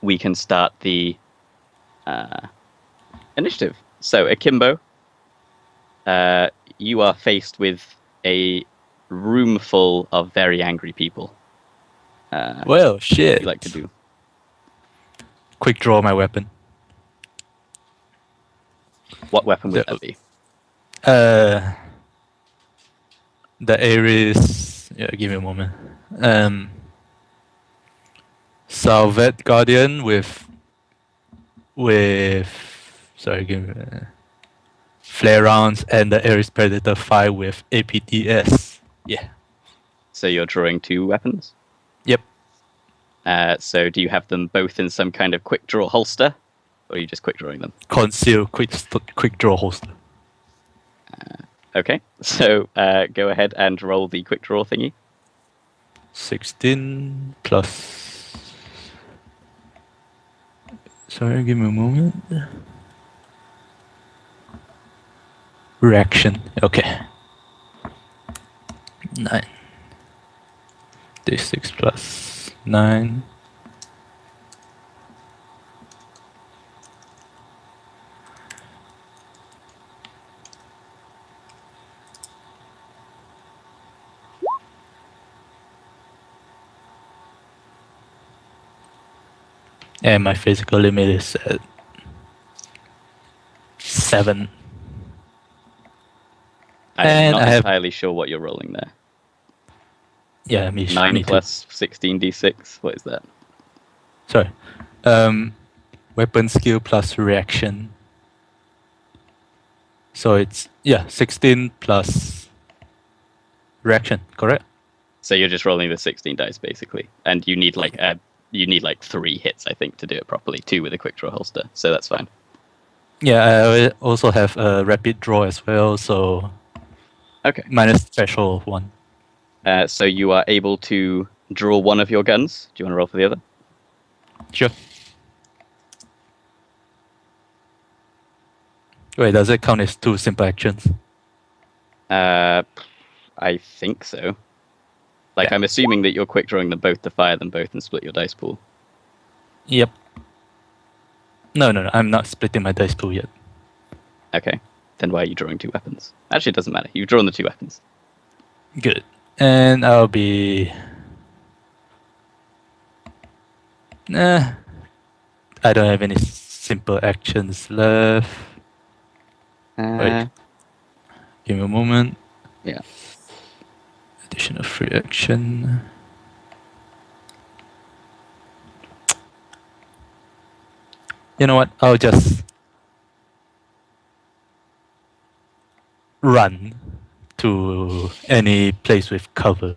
we can start the initiative. So, Akimbo, you are faced with a room full of very angry people. Well, What shit. would you like to do? Quick draw my weapon. What weapon would that be? The Ares. Yeah, give me a moment. Salvet Guardian with sorry, give me flare rounds and the Ares Predator 5 with APTS. Yeah. So you're drawing 2 weapons? Yep. So do you have them both in some kind of quick draw holster? Or are you just quick drawing them? Conceal quick draw holster. Okay, so go ahead and roll the quick draw thingy. 16 plus. Sorry, give me a moment. Reaction. Okay. 9. D6 plus 9. And my physical limit is at 7. I'm not entirely sure what you're rolling there. Yeah, 9 me plus too. 16 d6. What is that? Sorry. Weapon skill plus reaction. So it's 16 plus reaction, correct? So you're just rolling the 16 dice basically, and you need like 3 hits, I think, to do it properly. 2 with a quick draw holster, so that's fine. Yeah, I also have a rapid draw as well, so okay. Minus threshold 1. So you are able to draw one of your guns. Do you want to roll for the other? Sure. Wait, does it count as 2 simple actions? I think so. Like, I'm assuming that you're quick drawing them both to fire them both and split your dice pool. Yep. No, I'm not splitting my dice pool yet. Okay. Then why are you drawing 2 weapons? Actually, it doesn't matter. You've drawn the 2 weapons. Good. And I'll be... Nah. I don't have any simple actions left. Wait. Give me a moment. Yeah. Additional free action. You know what? I'll just run to any place with cover.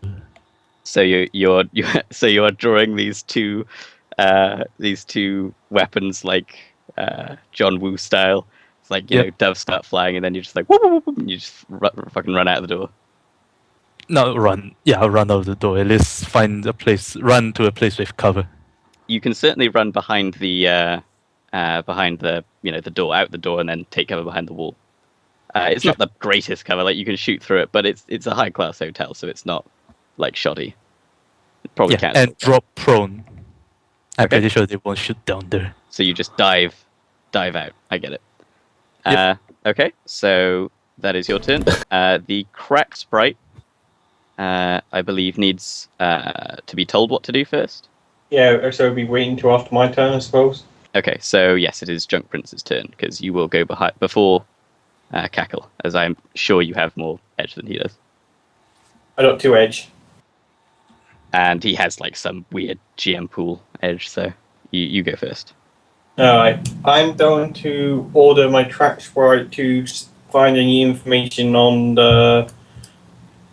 So you're so you're drawing these two weapons like John Woo style. It's like, you know, doves start flying and then you're just like whoop, whoop, whoop, and you just fucking run out of the door. No, run. Yeah, I'll run out of the door. At least find a place. Run to a place with cover. You can certainly run behind the the door, out the door, and then take cover behind the wall. It's not the greatest cover. Like, you can shoot through it, but it's a high class hotel, so it's not like shoddy. It probably can't. And drop prone. I'm pretty sure they won't shoot down there. So you just dive out. I get it. Okay, so that is your turn. The crack sprite, I believe, needs to be told what to do first. Yeah, so it'll be waiting till after my turn, I suppose. Okay, so yes, it is Junk Prince's turn, because you will go before Cackle, as I'm sure you have more edge than he does. I got 2 edge. And he has like some weird GM pool edge, so you go first. Alright, I'm going to order my track sprite to find any information on the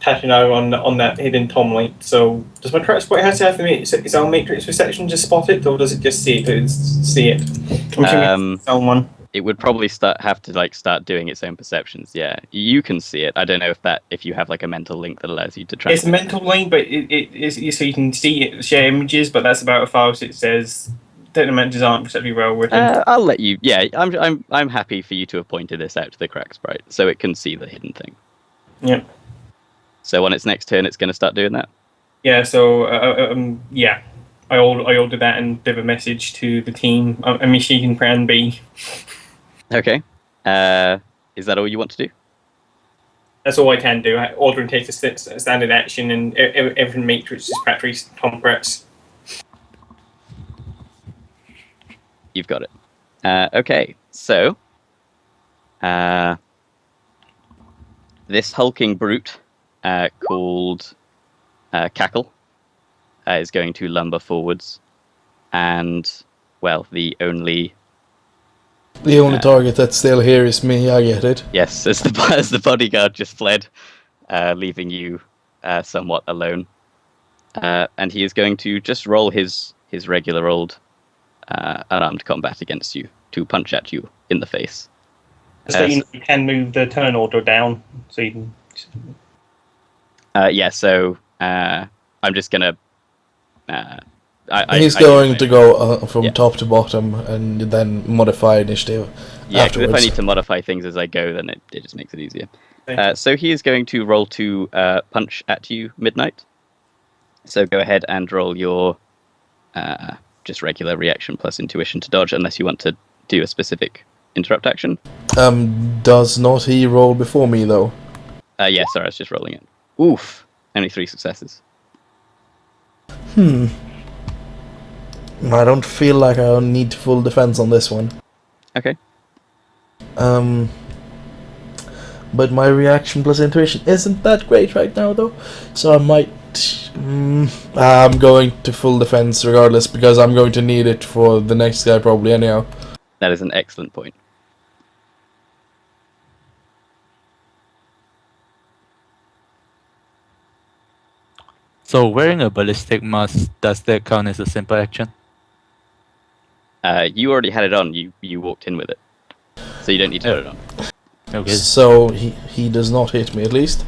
on that hidden tom link. So, does my track sprite have to have its own matrix perception to spot it, or does it just see it? Someone. It would probably have to start doing its own perceptions. Yeah, you can see it. I don't know if you have like a mental link that allows you to track. It's a mental link, but it is so you can see it, share images, but that's about as far as it says. Images aren't perceptively well written. I'll let you. Yeah, I'm happy for you to have pointed this out to the crack sprite so it can see the hidden thing. Yeah. So on its next turn, it's going to start doing that. Yeah. So yeah. I ordered that and did a message to the team. I'm initiating Plan B. Okay. Is that all you want to do? That's all I can do. Order and take a standard action, and everything matrix is Patrick's Tom Pratt's. You've got it. Okay, so this hulking brute called Cackle is going to lumber forwards, and well, the only target that's still here is me. I get it. yes, as the bodyguard just fled, leaving you somewhat alone, and he is going to just roll his regular old unarmed combat against you to punch at you in the face. So you can move the turn order down, so you can. Yeah, so I'm just gonna. He's going to go from top to bottom and then modify initiative. Yeah, afterwards. if I need to modify things as I go, then it just makes it easier. So he is going to roll to punch at you, Midnight. So go ahead and roll your just regular reaction plus intuition to dodge, unless you want to do a specific interrupt action. Does not he roll before me though? Yeah, sorry, I was just rolling it. Oof, only 3 successes. I don't feel like I need full defense on this one. Okay. But my reaction plus intuition isn't that great right now though, so I might. I'm going to full defense regardless because I'm going to need it for the next guy probably anyhow. That is an excellent point. So wearing a ballistic mask, does that count as a simple action? You already had it on. You walked in with it, so you don't need to put it on. Okay. So he does not hit me at least.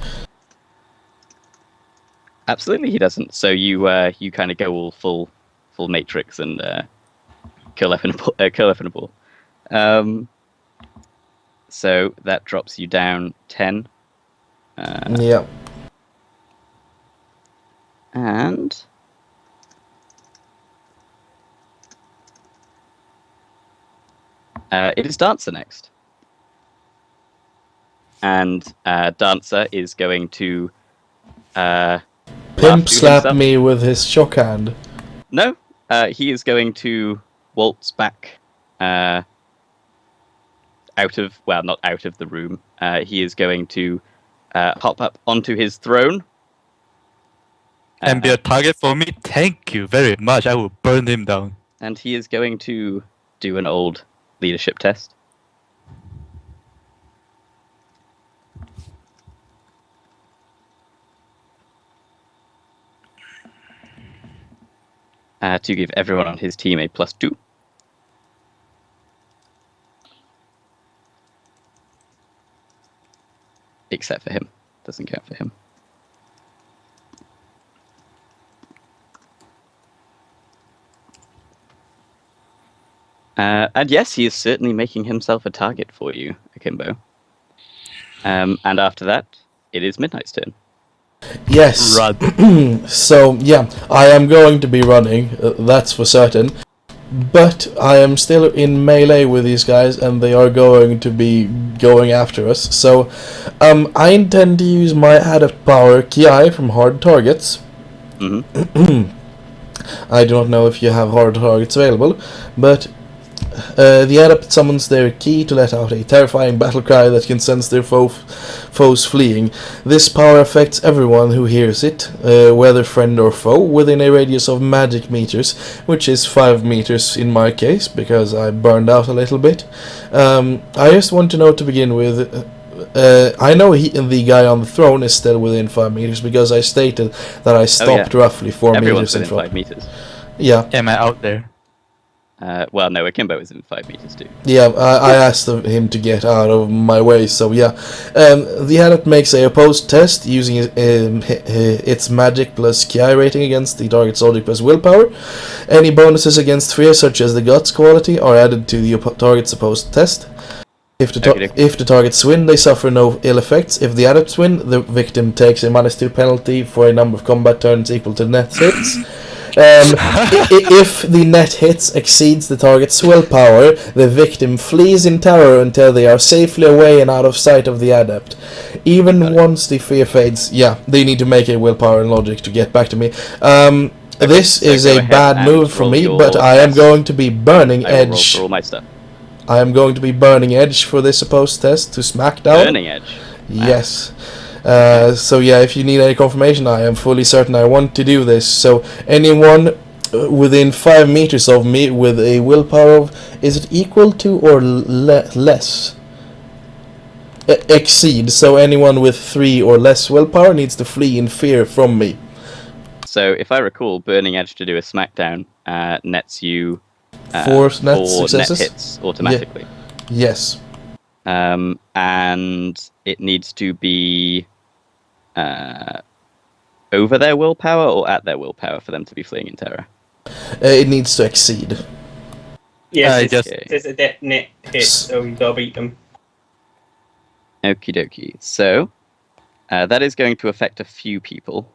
Absolutely, he doesn't. So you kind of go all full matrix and curl up in a ball. So that drops you down 10. Yeah. And it is Dancer next. And Dancer is going to Pimp slap me with his shock hand. No, he is going to waltz back not out of the room. He is going to hop up onto his throne. And be a target for me? Thank you very much. I will burn him down. And he is going to do an old leadership test. To give everyone on his team a +2. Except for him. Doesn't count for him. And yes, he is certainly making himself a target for you, Akimbo. And after that, it is Midnight's turn. Yes. Run. So, yeah, I am going to be running, that's for certain. But I am still in melee with these guys, and they are going to be going after us. So, I intend to use my adept power, Ki, from hard targets. Mm-hmm. I do not know if you have hard targets available, but the adept summons their ki to let out a terrifying battle cry that can sense their foes fleeing. This power affects everyone who hears it, whether friend or foe, within a radius of magic meters, which is 5 meters in my case, because I burned out a little bit. I just want to know to begin with, I know the guy on the throne is still within 5 meters, because I stated that I stopped roughly 4 Everyone's meters in within front. 5 meters. Yeah. Am I out there? Well, no, Akimbo is in 5 meters too. Yeah, I asked him to get out of my way, so yeah. The adept makes a opposed test using its magic plus ki rating against the target's logic plus willpower. Any bonuses against fear, such as the guts quality, are added to the target's opposed test. If the targets win, they suffer no ill effects. If the adepts win, the victim takes a -2 penalty for a number of combat turns equal to net hits. If the net hits exceeds the target's willpower, the victim flees in terror until they are safely away and out of sight of the adept. Even once the fear fades, they need to make a willpower and logic to get back to me. This is go a ahead bad and move for roll me, your but I am test. going to be burning I will roll edge. for all my stuff. I am going to be burning edge for this supposed test to smackdown. Burning edge. Yes. So if you need any confirmation, I am fully certain I want to do this. So anyone within 5 meters of me with a willpower of, is it equal to or less? Exceed. So anyone with 3 or less willpower needs to flee in fear from me. So if I recall, burning edge to do a smackdown nets you 4 net 4 successes. net hits automatically. Yes. And it needs to be over their willpower or at their willpower for them to be fleeing in terror. It needs to exceed. Yes, Okay. it's a net hit, so you gotta beat them. Okie dokie. So that is going to affect a few people,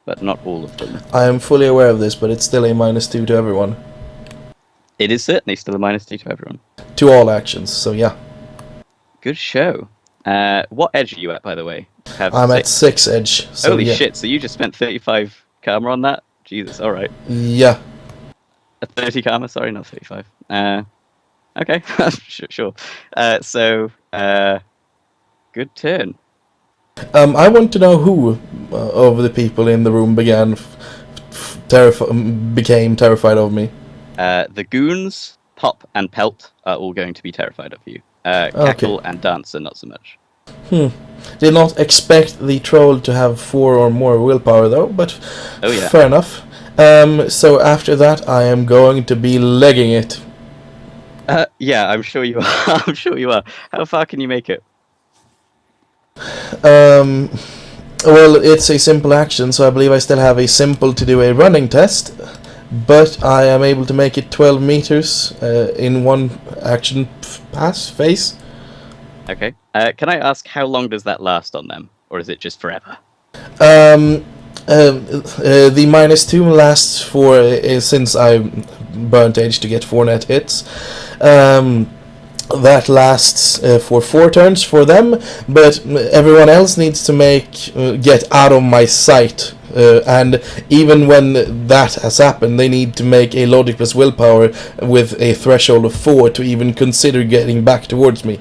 but not all of them. I am fully aware of this, but it's still a -2 to everyone. It is certainly still a -2 to everyone. To all actions, so yeah. Good show. What edge are you at, by the way? I'm at 6 edge. So Holy yeah. shit, so you just spent 35 karma on that? Jesus, alright. Yeah. 30 karma, sorry, not 35. Okay, sure. Good turn. I want to know who of the people in the room became terrified of me. The goons, Pop, and Pelt are all going to be terrified of you. Cackle and Dancer, not so much. Did not expect the troll to have 4 or more willpower though, but fair enough. So after that, I am going to be legging it. Yeah, I'm sure you are. I'm sure you are. How far can you make it? Well, it's a simple action, so I believe I still have a simple to do a running test, but I am able to make it 12 meters in one action phase. Okay. Can I ask how long does that last on them, or is it just forever? The -2 lasts for since I burnt edge to get 4 net hits. That lasts for 4 turns for them, but everyone else needs to get out of my sight. And even when that has happened, they need to make a logic plus willpower with a threshold of 4 to even consider getting back towards me.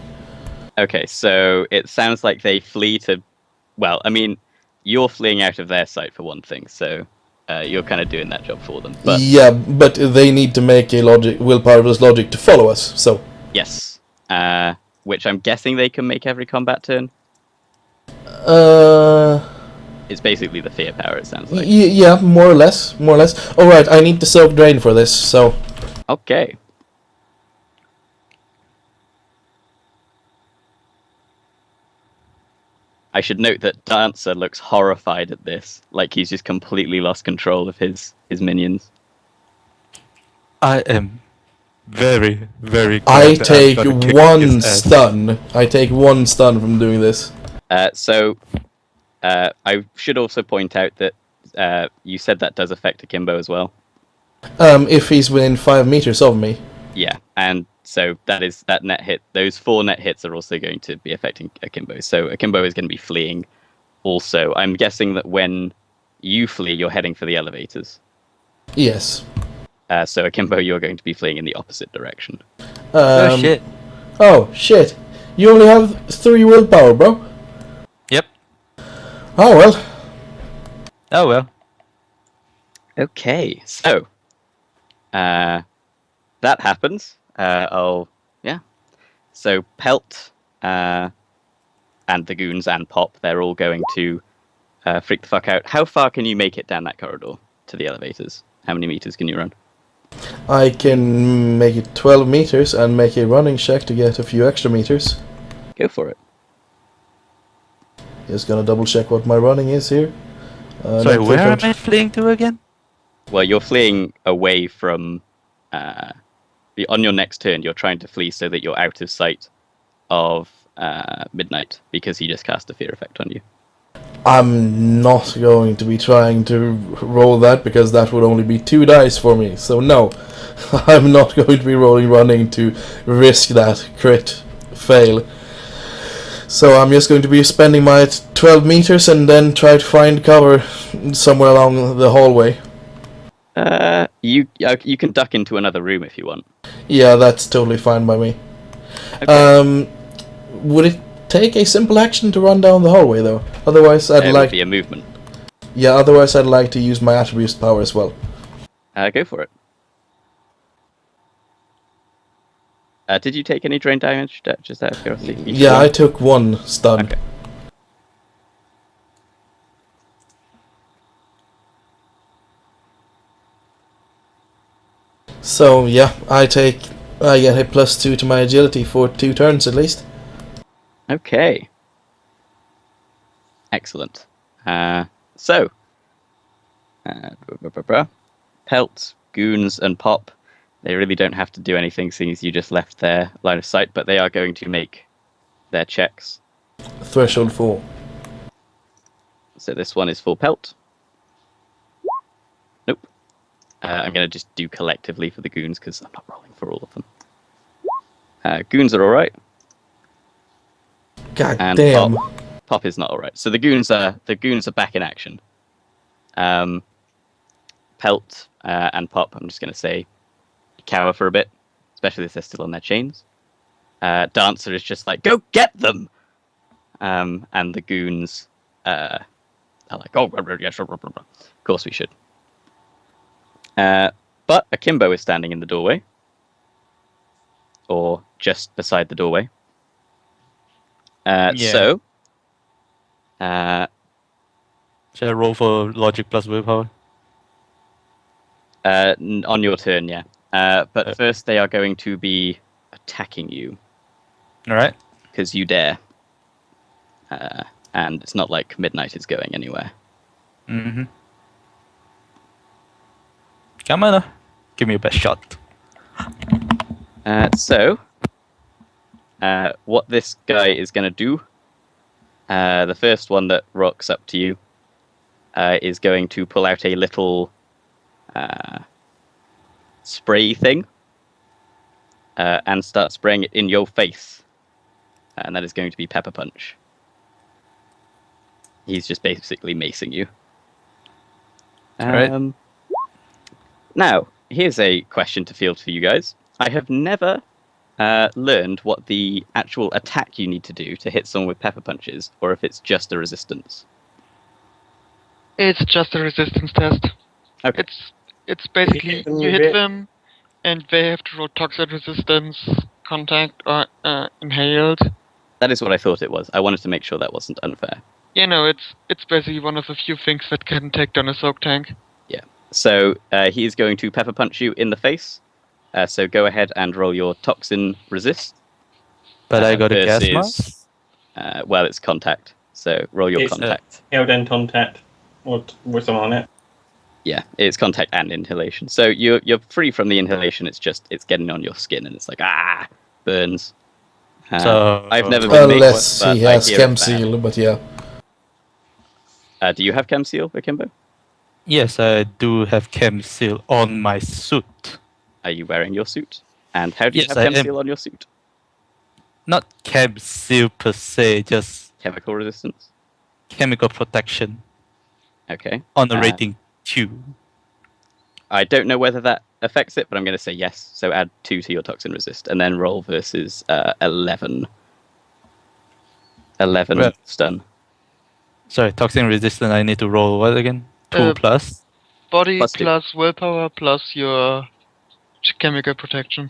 Okay, so it sounds like they flee to... Well, I mean, you're fleeing out of their sight for one thing, so you're kind of doing that job for them. But yeah, but they need to make a willpower plus logic to follow us, so... Yes. Which I'm guessing they can make every combat turn? It's basically the fear power, it sounds like. Yeah, more or less. Alright, I need to soak drain for this, so... Okay. I should note that Dancer looks horrified at this, like he's just completely lost control of his minions. I am very, very glad I that take I'm gonna kick 1 his ass. stun. I take 1 stun from doing this. I should also point out that you said that does affect Akimbo as well. If he's within 5 meters of me. Yeah, and so that net hit. Those 4 net hits are also going to be affecting Akimbo. So Akimbo is going to be fleeing. Also, I'm guessing that when you flee, you're heading for the elevators. Yes. So Akimbo, you're going to be fleeing in the opposite direction. Oh shit. Oh, shit. You only have 3 willpower, bro. Yep. Oh, well. Oh well. Okay, so that happens. So Pelt and the goons and Pop, they're all going to freak the fuck out. How far can you make it down that corridor to the elevators? How many meters can you run? I can make it 12 meters and make a running check to get a few extra meters. Go for it. Just gonna double check what my running is here. Sorry, where am I fleeing to again? Well, you're fleeing away from... on your next turn, you're trying to flee so that you're out of sight of Midnight, because he just cast a fear effect on you. I'm not going to be trying to roll that because that would only be 2 dice for me. So no, I'm not going to be rolling running to risk that crit fail. So I'm just going to be spending my 12 meters and then try to find cover somewhere along the hallway. You can duck into another room if you want. Yeah, that's totally fine by me. Okay. Would it take a simple action to run down the hallway though? Otherwise, It would be a movement. Yeah, otherwise I'd like to use my attribute power as well. Go for it. Did you take any drain damage? Just out of curiosity. Yeah, I took 1 stun. Okay. So yeah, I get a +2 to my agility for 2 turns at least. Okay. Excellent. So, Pelt, Goons, and Pop, they really don't have to do anything seeing as you just left their line of sight, but they are going to make their checks. Threshold 4. So this one is for Pelt. Nope. I'm going to just do collectively for the Goons because I'm not rolling for all of them. Goons are alright. God And damn. Pop is not alright. So the goons are back in action. Pelt and Pop, I'm just going to say, cower for a bit, especially if they're still on their chains. Dancer is just like, go get them! And the goons are like, oh, yes, of course we should. But Akimbo is standing in the doorway, or just beside the doorway. So, should I roll for logic plus willpower? on your turn, yeah. But first, they are going to be attacking you. All right. Because you dare. And it's not like midnight is going anywhere. Mm-hmm. Come on, give me your best shot. So, what this guy is going to do, the first one that rocks up to you, is going to pull out a little spray thing and start spraying it in your face. And that is going to be Pepper Punch. He's just basically macing you. Right. Now, here's a question to field for you guys. I have never learned what the actual attack you need to do to hit someone with Pepper Punches, or if it's just a resistance. It's just a resistance test. Okay. It's basically hit them you with hit it. them, and they have to roll toxic resistance, contact, or inhaled. That is what I thought it was. I wanted to make sure that wasn't unfair. You know, it's basically one of the few things that can take down a soak tank. Yeah. So he is going to Pepper Punch you in the face. So go ahead and roll your toxin resist. But I got a gas versus, mask. Well, it's contact. So roll your It's, contact. Held in contact with something on it. Yeah, it's contact and inhalation. So you're free from the inhalation. It's getting on your skin and it's like burns. So I've never been Unless but he has I hear chem it's bad. seal, but yeah. Do you have chem seal, Akimbo? Yes, I do have chem seal on my suit. Are you wearing your suit? And how do you Yes, have I chem am. seal on your suit? Not chem seal per se, just Chemical resistance. chemical protection Okay. on a rating 2. I don't know whether that affects it, but I'm going to say yes. So add 2 to your toxin resist, and then roll versus 11. 11 Well- stun. Sorry, toxin resistant. I need to roll what again? 2 plus. Body Plus two. plus willpower plus your chemical protection.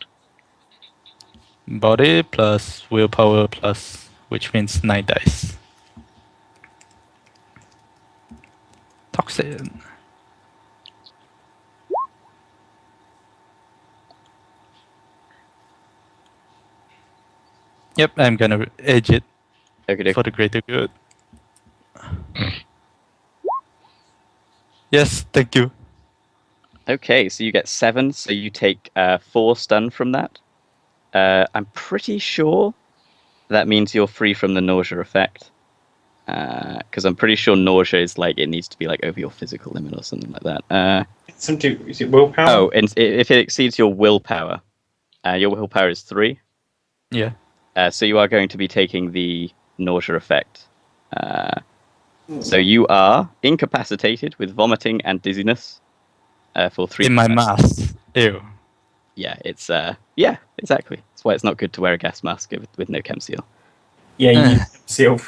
Body plus willpower plus, which means 9 dice. Toxin. Yep, I'm gonna edge it Okay. for the greater good. Yes, thank you. Okay, so you get 7, so you take 4 stun from that. I'm pretty sure that means you're free from the nausea effect. Because I'm pretty sure nausea is like it needs to be like over your physical limit or something like that. Is it willpower? Oh, and if it exceeds your willpower is 3. Yeah. So you are going to be taking the nausea effect. So you are incapacitated with vomiting and dizziness for 3. In my mask. Ew. Yeah, it's yeah, exactly. That's why it's not good to wear a gas mask with no chem seal. Yeah, you need seal.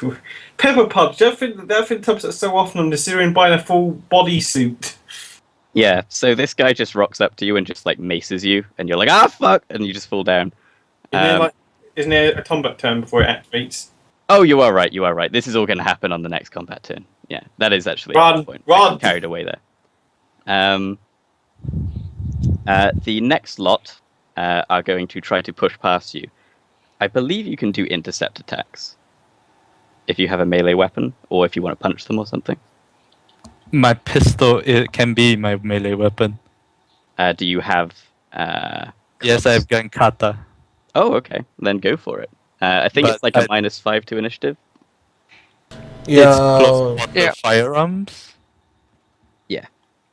Pepper Pudge. That thing comes up so often on the Syrian buying a full bodysuit. Yeah, so this guy just rocks up to you and just like maces you, and you're like, ah, fuck, and you just fall down. Isn't there a combat turn before it activates? Oh, you are right. You are right. This is all going to happen on the next combat turn. Yeah, that is actually Run, the point. I run. got carried away there. The next lot are going to try to push past you. I believe you can do intercept attacks if you have a melee weapon, or if you want to punch them or something. My pistol, it can be my melee weapon. Do you have? Yes, I have gun kata. Oh, okay. Then go for it. I think But it's like a -5 to initiative. It's close Yeah. quarter Yeah. firearms. Yeah.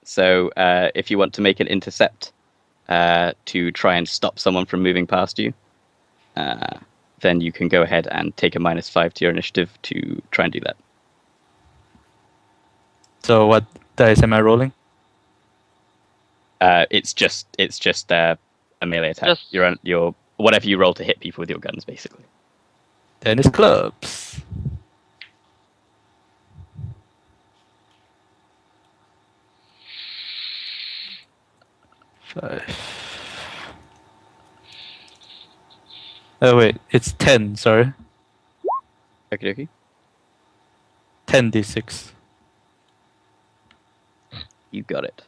So if you want to make an intercept to try and stop someone from moving past you, then you can go ahead and take a -5 to your initiative to try and do that. So what dice am I rolling? It's just a melee attack. Just- Your whatever you roll to hit people with your guns, basically. Then it's clubs. Five. Oh wait, it's 10. Sorry, Okie dokie. 10d6. You got it.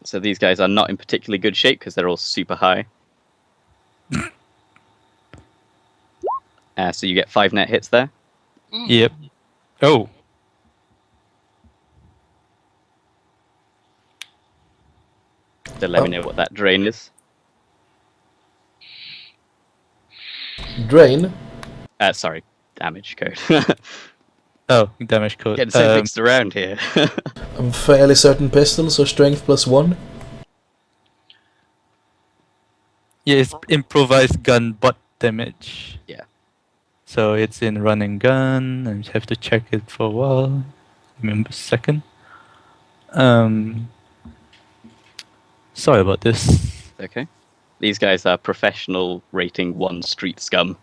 So these guys are not in particularly good shape because they're all super high. So you get 5 net hits there. Yep. Oh, So let me know what that drain is. Drain. Sorry, damage code. oh, damage code. Getting so mixed around here. I'm fairly certain pistol, so strength +1. Yeah, it's improvised gun butt damage. Yeah. So it's in running gun. I just have to check it for a while. Remember a second. Sorry about this. Okay. These guys are professional rating 1 street scum.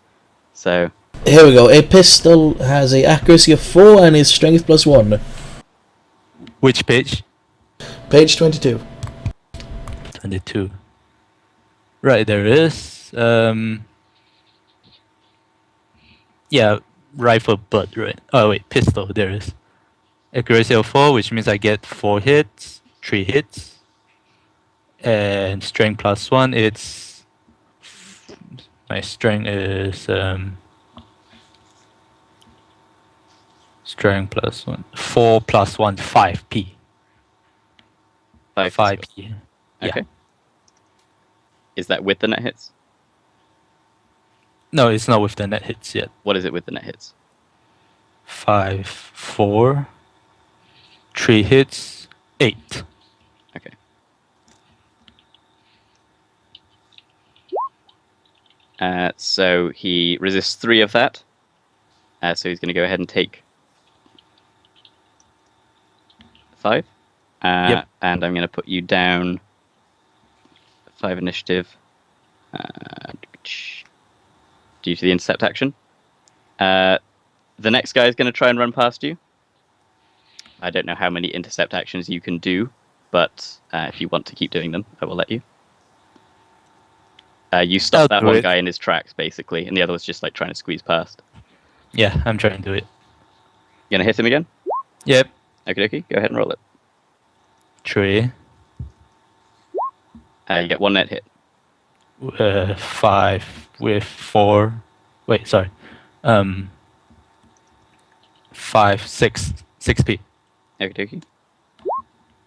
So Here we go. A pistol has a accuracy of 4 and is strength +1. Which page? Page 22. 22. Right, there is. Yeah, rifle butt, right? Oh wait, pistol, there is. Accuracy of 4, which means I get 4 hits, 3 hits. And strength +1, it's... My strength is... strength +1. 4 + 1, 5p. 5. 5p. Yeah. Okay. Is that with the net hits? No, it's not with the net hits yet. What is it with the net hits? 5, 4, 3 hits, 8. Okay. So he resists 3 of that. So he's going to go ahead and take 5. Yep. And I'm going to put you down 5 initiative due to the intercept action. The next guy is going to try and run past you. I don't know how many intercept actions you can do, but if you want to keep doing them, I will let you. You stop I'll that do one it. guy in his tracks, basically, and the other was just like trying to squeeze past. Yeah, I'm trying to do it. You gonna hit him again? Yep. Okie dokie, go ahead and roll it. 3, You get 1 net hit. 5 with 4. Wait, sorry. 5, 6, 6p. Okie dokie.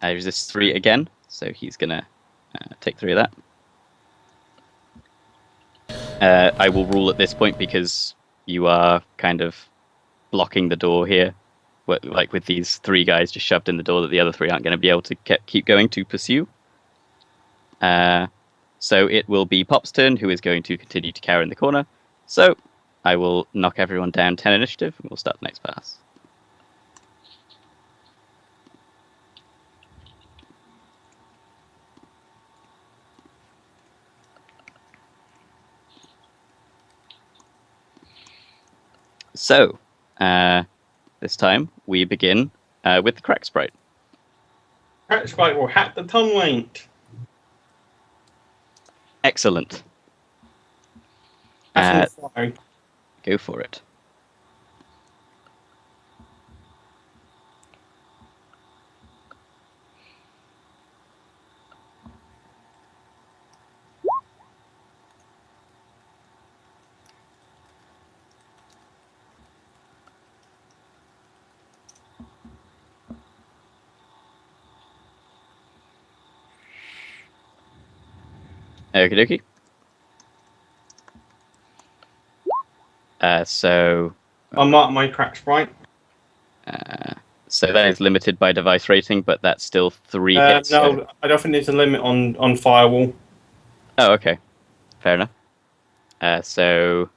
He resists 3 again, so he's gonna take 3 of that. I will rule at this point because you are kind of blocking the door here, like with these 3 guys just shoved in the door that the other 3 aren't going to be able to keep going to pursue. So it will be Pop's turn, who is going to continue to cower in the corner. So I will knock everyone down 10 initiative, and we'll start the next pass. So, this time we begin with the crack sprite. Crack Sprite will hack the Tomlink. Excellent. That's fire. Go for it. Okie dokie. So I'll mark my Crack Sprite. So that is limited by device rating, but that's still 3 hits. No, So... I don't think there's a limit on Firewall. Oh, okay. Fair enough. So,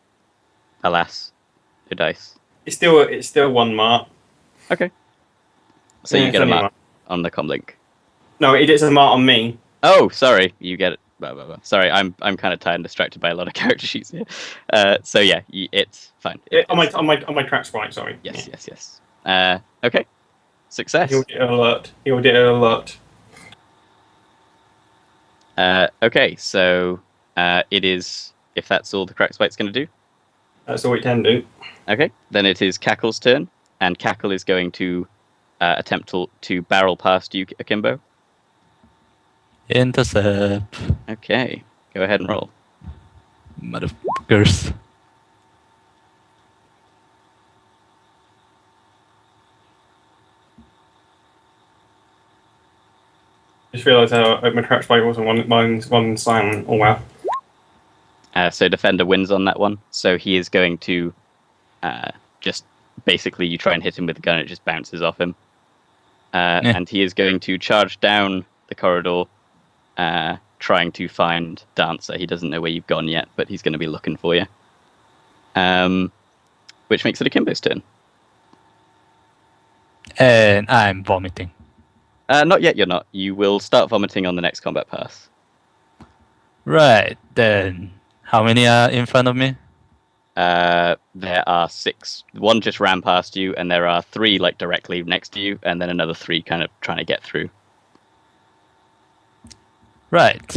alas, no dice. It's still 1 mark. Okay. So Yeah, you it's get a only mark one. on the comlink. No, it is a mark on me. Oh, sorry. You get it. Blah, blah, blah. Sorry, I'm kind of tired and distracted by a lot of character sheets here. So yeah, it's fine. On my Crack Sprite, sorry. Yes, Yeah. yes. Okay. Success. He'll get an alert. He'll get an alert. Okay, so it is, if that's all the crack spite's going to do. That's all it can do. Okay, then it is Cackle's turn, and Cackle is going to attempt to barrel past you, Akimbo. Intercept. Okay, go ahead and roll. Motherfuckers. Just realised how my Crack Sprite wasn't one silent. Oh wow. So Defender wins on that one, so he is going to just basically you try and hit him with the gun, it just bounces off him. And he is going to charge down the corridor, trying to find Dancer. He doesn't know where you've gone yet, but he's going to be looking for you. Which makes it Akimbo's turn. And I'm vomiting. Not yet, you're not. You will start vomiting on the next combat pass. Right, then how many are in front of me? There are 6. 1 just ran past you, and there are 3 like directly next to you, and then another 3 kind of trying to get through. Right.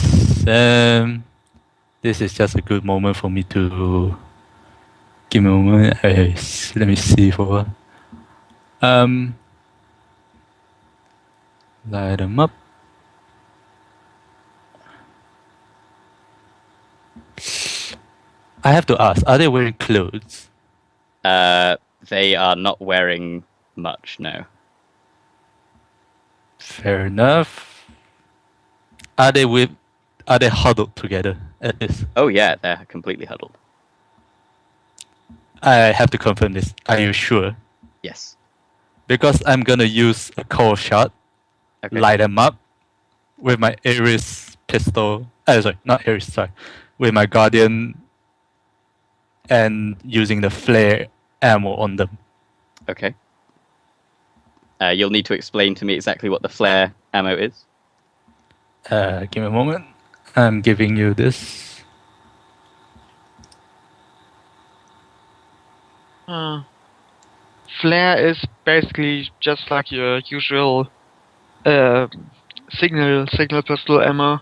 This is just a good moment for me to give me a moment. Let me see for light them up. I have to ask, are they wearing clothes? They are not wearing much, no. Fair enough. Are they huddled together at least? Oh yeah, they're completely huddled. I have to confirm this. Are you sure? Yes. Because I'm gonna use a cold shot, Okay. light them up with my Ares pistol. Sorry, not Ares. Sorry, with my Guardian, and using the flare ammo on them. Okay. You'll need to explain to me exactly what the flare ammo is. Give me a moment. I'm giving you this. Flare is basically just like your usual signal pistol ammo.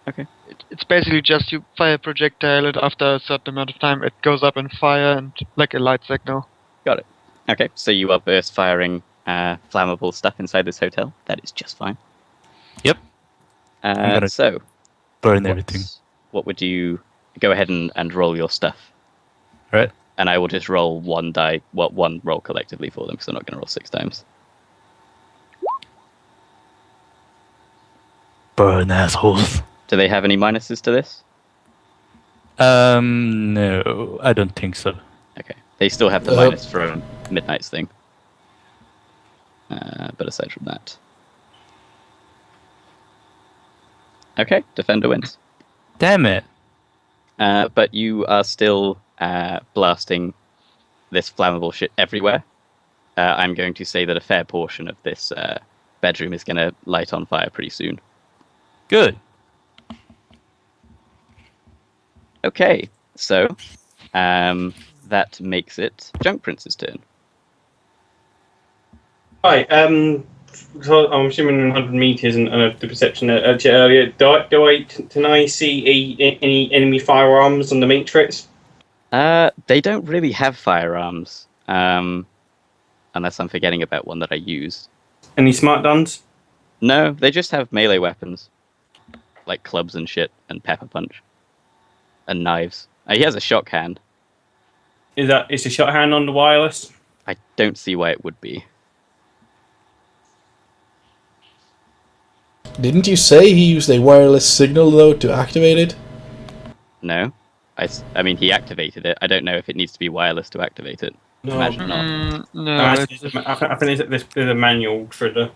Okay. It's basically just you fire a projectile, and after a certain amount of time, it goes up in fire and like a light signal. Got it. Okay, so you are burst firing flammable stuff inside this hotel. That is just fine. Yep. gonna So, burn everything. What would you go ahead and roll your stuff? Right. And I will just roll one roll collectively for them because I'm not going to roll 6 times. Burn, assholes. Do they have any minuses to this? No, I don't think so. Okay. They still have the minus from Midnight's thing. But aside from that. Okay, Defender wins. Damn it. But you are still blasting this flammable shit everywhere. I'm going to say that a fair portion of this bedroom is going to light on fire pretty soon. Good. Okay, so that makes it Junk Prince's turn. Right. So I'm assuming 100 meters and the perception earlier. Can I see any enemy firearms on the matrix? They don't really have firearms, unless I'm forgetting about one that I used. Any smart guns? No, they just have melee weapons, like clubs and shit, and pepper punch, and knives. He has a shock hand. Is a shot hand on the wireless? I don't see why it would be. Didn't you say he used a wireless signal, though, to activate it? No, I mean he activated it. I don't know if it needs to be wireless to activate it. No. Imagine not. No, I think there's a manual trigger.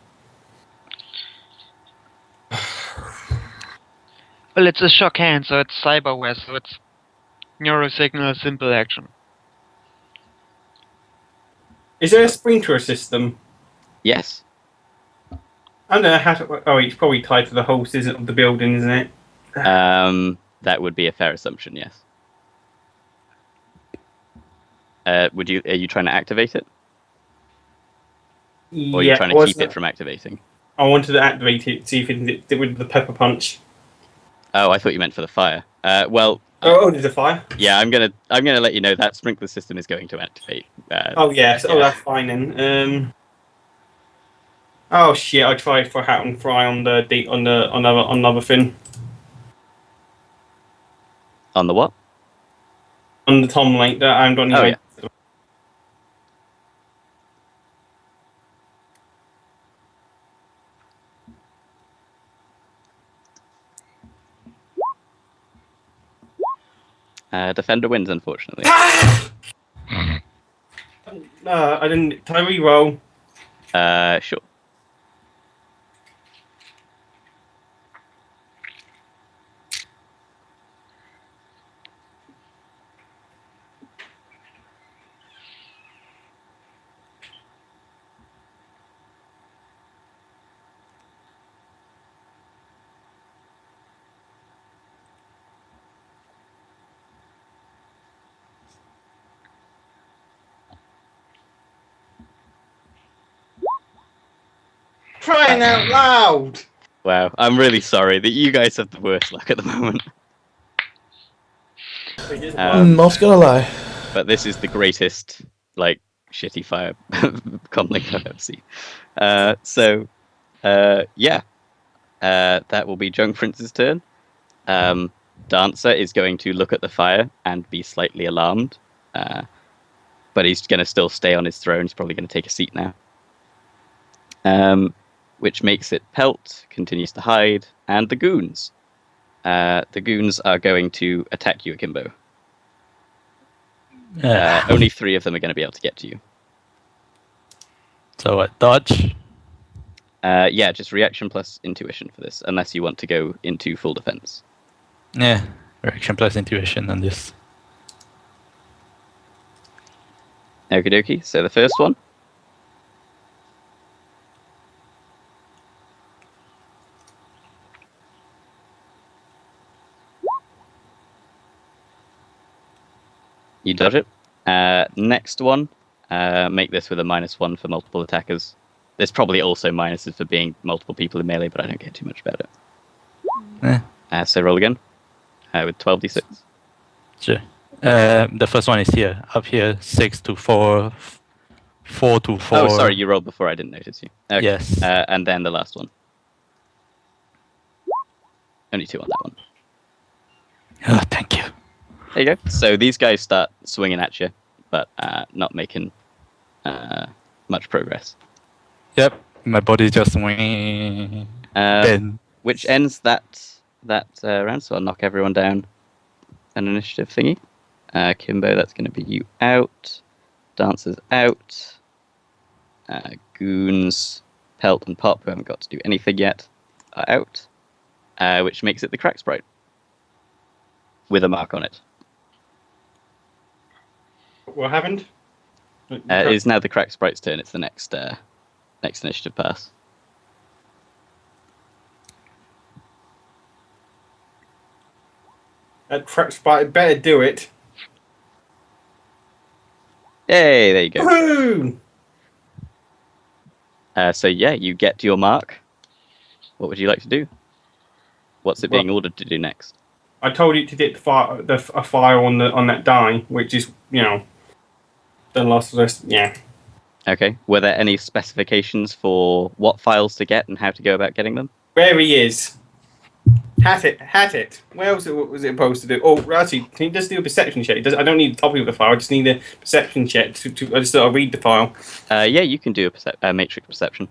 well, it's a shock hand, so it's cyberware, so it's neurosignal simple action. Is there a sprinkler system? Yes. I don't know how to. Oh, it's probably tied to the host, of the building, isn't it? That would be a fair assumption. Yes. Are you trying to activate it, or are you trying to keep it from activating? I wanted to activate it, see if it did with the pepper punch. Oh, I thought you meant for the fire. Well. There's a fire. Yeah, I'm gonna let you know that sprinkler system is going to activate. Oh yes. Yeah. Oh, that's fine then. Oh shit! I tried for hat and fry on another thing. On the what? On the Tom link that I haven't got any. Oh, yeah. Defender wins, unfortunately. I didn't. Can I re-roll? Sure. Crying out loud! Wow, I'm really sorry that you guys have the worst luck at the moment. Not gonna lie. But this is the greatest, shitty fire comlink I've ever seen. That will be Junk Prince's turn. Dancer is going to look at the fire and be slightly alarmed. But he's going to still stay on his throne. He's probably going to take a seat now. Which makes it Pelt, continues to hide, and the goons. The goons are going to attack you, Akimbo. Only 3 of them are going to be able to get to you. So what? Dodge? Yeah, just reaction plus intuition for this, unless you want to go into full defense. Yeah, reaction plus intuition on this. Okie dokie. So the first one. You dodge it. Next one, make this with a -1 for multiple attackers. There's probably also minuses for being multiple people in melee, but I don't care too much about it. So roll again with 12d6. Sure. The first one is here, up here, 6 to 4, 4 to 4. Oh, sorry, you rolled before. I didn't notice you. Okay. Yes. And then the last one. Only 2 on that one. Oh, thank you. There you go. So these guys start swinging at you, but not making much progress. Yep, my body's just swinging. Which ends that round, so I'll knock everyone down. an initiative thingy. Kimbo, that's going to be you out. Dancers out. Goons, Pelt, and Pop, who haven't got to do anything yet, are out. Which makes it the crack sprite. With a mark on it. What happened? It is now the crack sprite's turn. It's the next initiative pass. That crack sprite better do it. Yay, there you go. Woohoo! So yeah, you get your mark. What would you like to do? What's it being ordered to do next? I told it to get a file on that die, which is the last of this. Yeah. Okay. Were there any specifications for what files to get and how to go about getting them? Where he is. Hat it. Where else was it supposed to do? Oh, actually, can you just do a perception check? I don't need a copy of the file. I just need a perception check to I just sort of read the file. Yeah, you can do a matrix perception.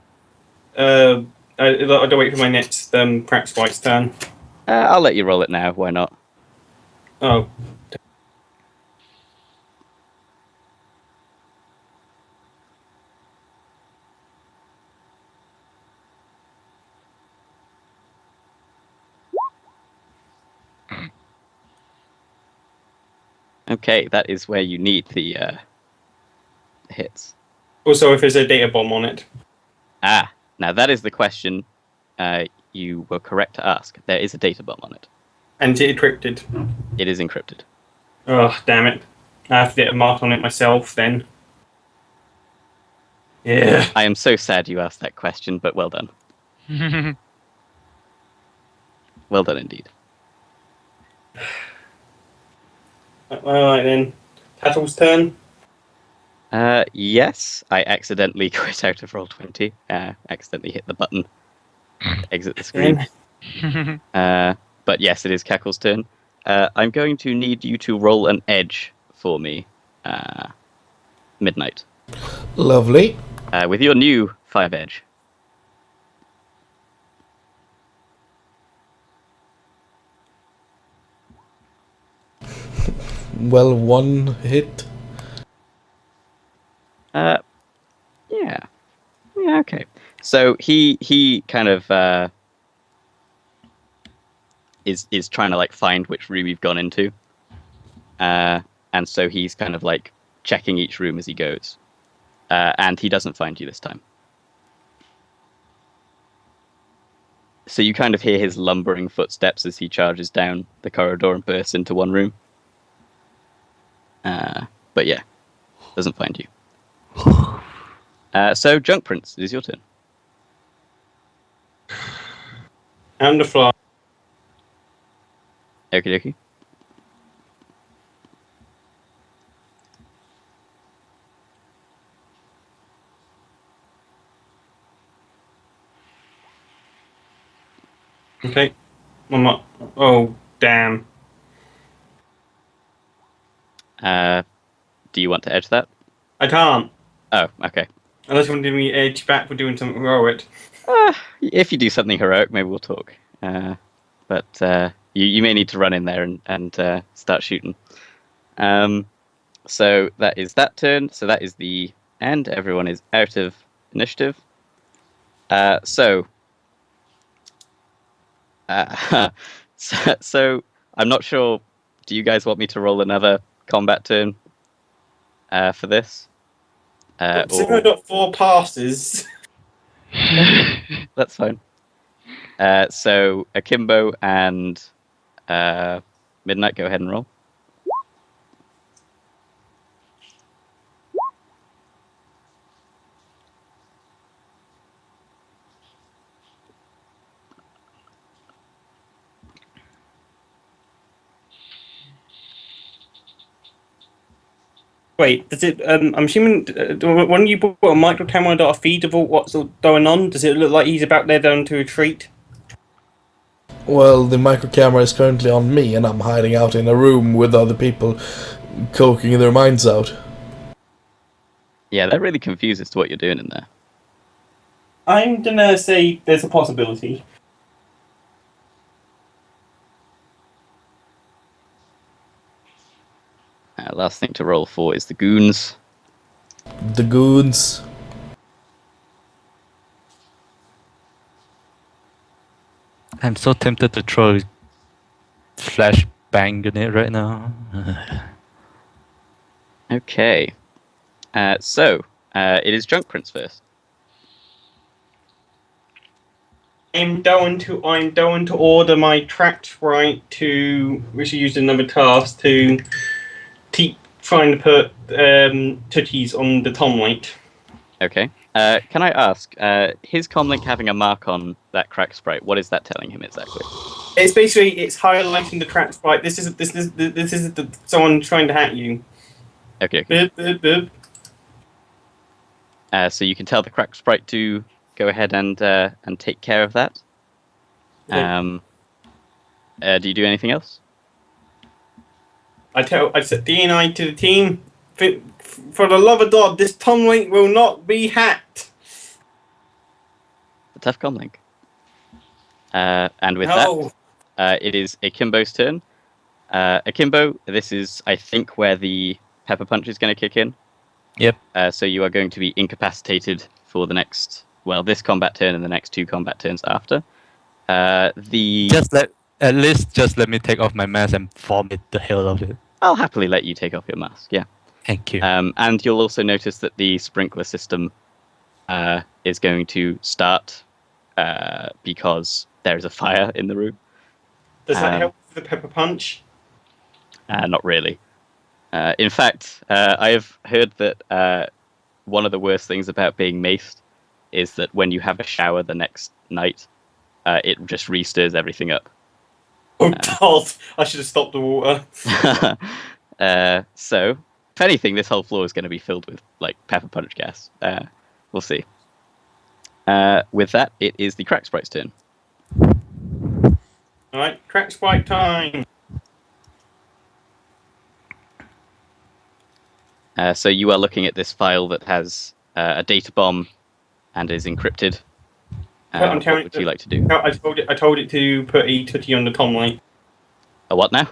I'll wait for my next crack sprite's turn. I'll let you roll it now. Why not? Oh. Okay, that is where you need the hits. Also, if there's a data bomb on it. Now that is the question you were correct to ask. There is a data bomb on it. And is it encrypted? It is encrypted. Oh, damn it. I have to get a mark on it myself then. Yeah. I am so sad you asked that question, but well done. Well done indeed. Alright then. Tattle's turn. Yes, I accidentally quit out of Roll20. Accidentally hit the button to exit the screen. But yes, it is Cackle's turn. I'm going to need you to roll an edge for me. Midnight. Lovely. With your new 5 edge. Well, one hit. Yeah, okay. So he kind of is trying to like find which room you've gone into, and so he's kind of like checking each room as he goes, and he doesn't find you this time. So you kind of hear his lumbering footsteps as he charges down the corridor and bursts into one room. But yeah, doesn't find you. So Junk Prince, it is your turn. And the fly. Okie dokie. Okay. Oh, damn. Do you want to edge that? I can't. Oh, okay. Unless you want to give me edge back for doing something heroic. If you do something heroic, maybe we'll talk. But you may need to run in there and start shooting. So that is that turn. So that is the end. Everyone is out of initiative. So I'm not sure. Do you guys want me to roll another combat turn for this? So I got 4 passes. That's fine. So Akimbo and Midnight, go ahead and roll. Wait, does it? I'm assuming when you put a micro camera on a feed of what's going on, does it look like he's about there down to retreat? Well, the micro camera is currently on me, and I'm hiding out in a room with other people, coking their minds out. Yeah, they're really confused as to what you're doing in there. I'm gonna say there's a possibility. Last thing to roll for is the goons. The goons. I'm so tempted to throw flash bang grenade right now. Okay. So it is Junk Prince first. I'm going to order my track sprite to, which I used in another task, to trying to put tutties on the Tom light. Okay. Can I ask, his comlink having a mark on that crack sprite, what is that telling him exactly? It's basically highlighting the track sprite. This is someone trying to hack you. Okay. Bip, bip, bip. So you can tell the crack sprite to go ahead and take care of that. Okay. Do you do anything else? I said DNI to the team. For the love of God, this Tom link will not be hacked. The tough comlink. And with No. that, it is Akimbo's turn. Akimbo, this is, I think, where the Pepper Punch is going to kick in. Yep. So you are going to be incapacitated for the next, this combat turn and the next 2 combat turns after. At least just let me take off my mask and vomit the hell of it. I'll happily let you take off your mask, yeah. Thank you. And you'll also notice that the sprinkler system is going to start because there is a fire in the room. Does that help with the Pepper Punch? Not really. In fact, I have heard that one of the worst things about being maced is that when you have a shower the next night, it just re-stirs everything up. Oh God! I should have stopped the water. So, if anything, this whole floor is going to be filled with pepper punch gas. We'll see. With that, it is the crack sprite's turn. All right, crack sprite time. So you are looking at this file that has a data bomb and is encrypted. What would you like to do? I told it to put a tutty on the Tom light. A what now?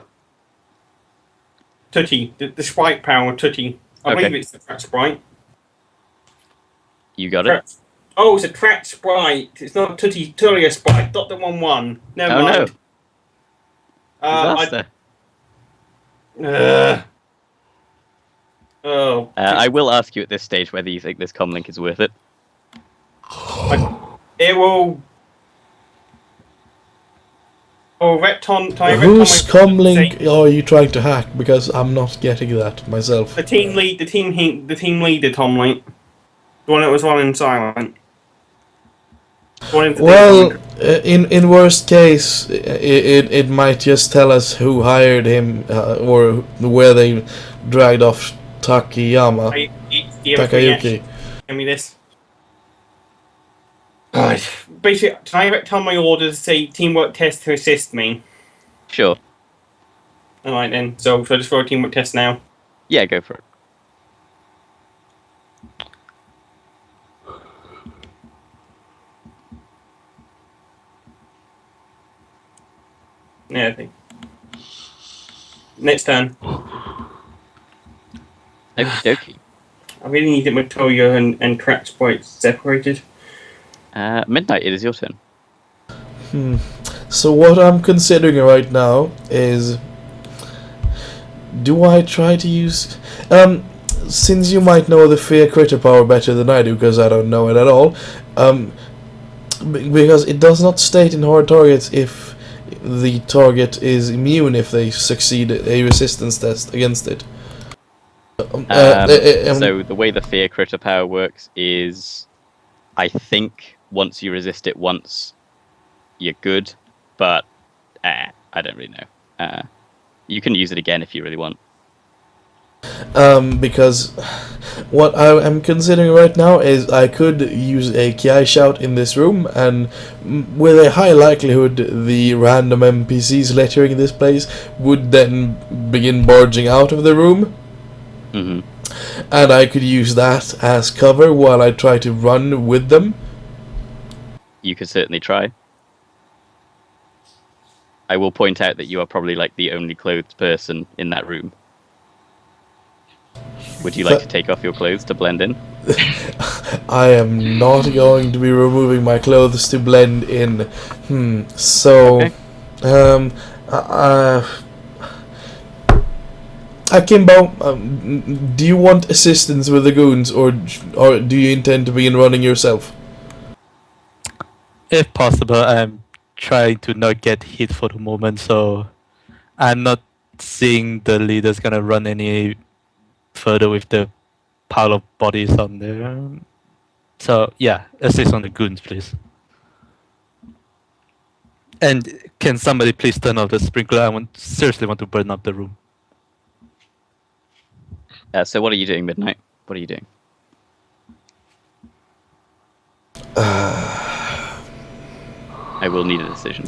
Tutty, the sprite power tutty. I believe it's the crack sprite. You got it. Oh, it's a crack sprite. It's not Tullia sprite. Dr. 1-1. Never mind. No. Disaster. I will ask you at this stage whether you think this comlink is worth it. It will. Oh, Repton. Whose comlink are you trying to hack? Because I'm not getting that myself. The team leader, Tom Link. The one that was running silent. Well, in worst case, it might just tell us who hired him or where they dragged off Takayuki. Give me this. Right. Basically, can I tell my orders say teamwork test to assist me? Sure. Alright then. So, should I just throw a teamwork test now? Yeah, go for it. Yeah, I think. Next turn. Okie dokie. I really need it with Toyo and Crack Sprite separated. Midnight, it is your turn. So what I'm considering right now is, do I try to use... since you might know the fear critter power better than I do, because I don't know it at all, because it does not state in hard targets if the target is immune if they succeed a resistance test against it. So the way the fear critter power works is, I think once you resist it once, you're good, but I don't really know. You can use it again if you really want. Because what I am considering right now is I could use a Ki shout in this room, and with a high likelihood the random NPCs littering this place would then begin barging out of the room. Mm-hmm. And I could use that as cover while I try to run with them. You could certainly try. I will point out that you are probably the only clothed person in that room. Would you like to take off your clothes to blend in? I am not going to be removing my clothes to blend in. So, Okay. Akimbo, do you want assistance with the goons, or do you intend to begin running yourself? If possible, I'm trying to not get hit for the moment, so I'm not seeing the leaders gonna run any further with the pile of bodies on there. So yeah, assist on the goons, please. And can somebody please turn off the sprinkler? I seriously want to burn up the room. So what are you doing, Midnight? What are you doing? I will need a decision.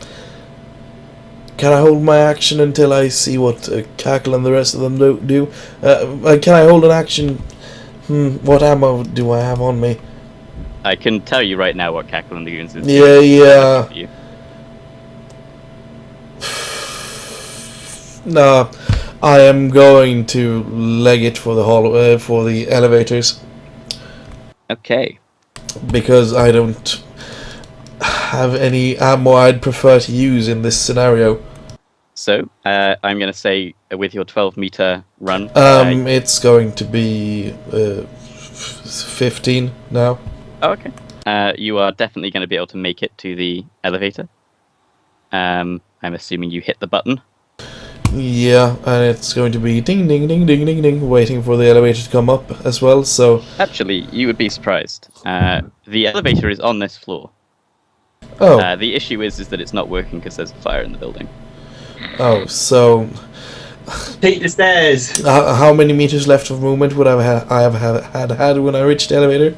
Can I hold my action until I see what Cackle and the rest of them do? Can I hold an action? What ammo do I have on me? I can tell you right now what Cackle and the Goons is. Yeah. For you. No, I am going to leg it for the for the elevators Okay. because I don't have any ammo I'd prefer to use in this scenario. So I'm going to say with your 12-meter run. It's going to be 15 now. Oh, okay. You are definitely going to be able to make it to the elevator. I'm assuming you hit the button. Yeah, and it's going to be ding ding ding ding ding ding, waiting for the elevator to come up as well. So Actually, you would be surprised. The elevator is on this floor. oh The issue is that it's not working because there's a fire in the building. So Take the stairs. how many meters left of movement would I have had when I reached the elevator?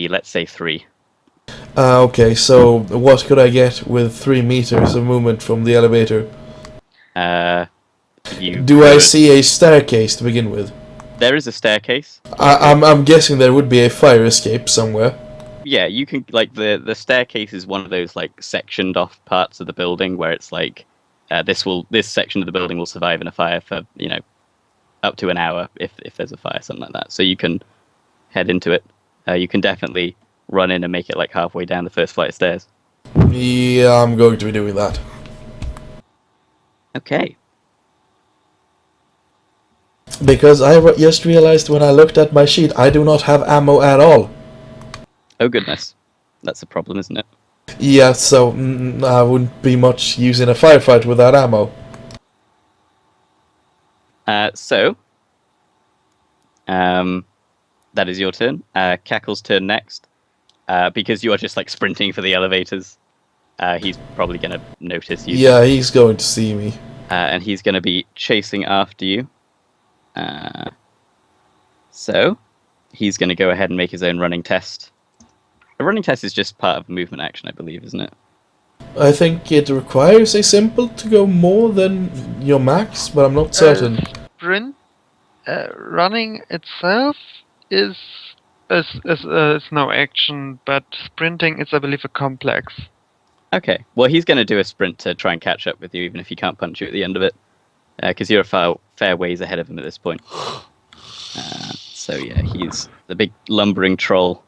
Let's say 3. Okay, so what could I get with 3 meters of movement from the elevator? Do I see a staircase to begin with? There is a staircase. I'm guessing there would be a fire escape somewhere. Yeah, you can the staircase is one of those sectioned off parts of the building where it's this section of the building will survive in a fire for up to an hour if there's a fire, something like that. So you can head into it. You can definitely run in and make it halfway down the first flight of stairs. Yeah, I'm going to be doing that. Okay. Because I just realized when I looked at my sheet, I do not have ammo at all. Oh goodness, that's a problem, isn't it? Yeah, so I wouldn't be much use in a firefight without ammo. That is your turn. Cackle's turn next. Because you are just sprinting for the elevators. He's probably going to notice you. Yeah, he's going to see me. And he's going to be chasing after you. So he's going to go ahead and make his own running test. A running test is just part of movement action, I believe, isn't it? I think it requires a simple to go more than your max, but I'm not certain. Sprint, running itself is no action, but sprinting is, I believe, a complex. Okay. Well, he's going to do a sprint to try and catch up with you, even if he can't punch you at the end of it, because you're a fair ways ahead of him at this point. So yeah, he's the big lumbering troll.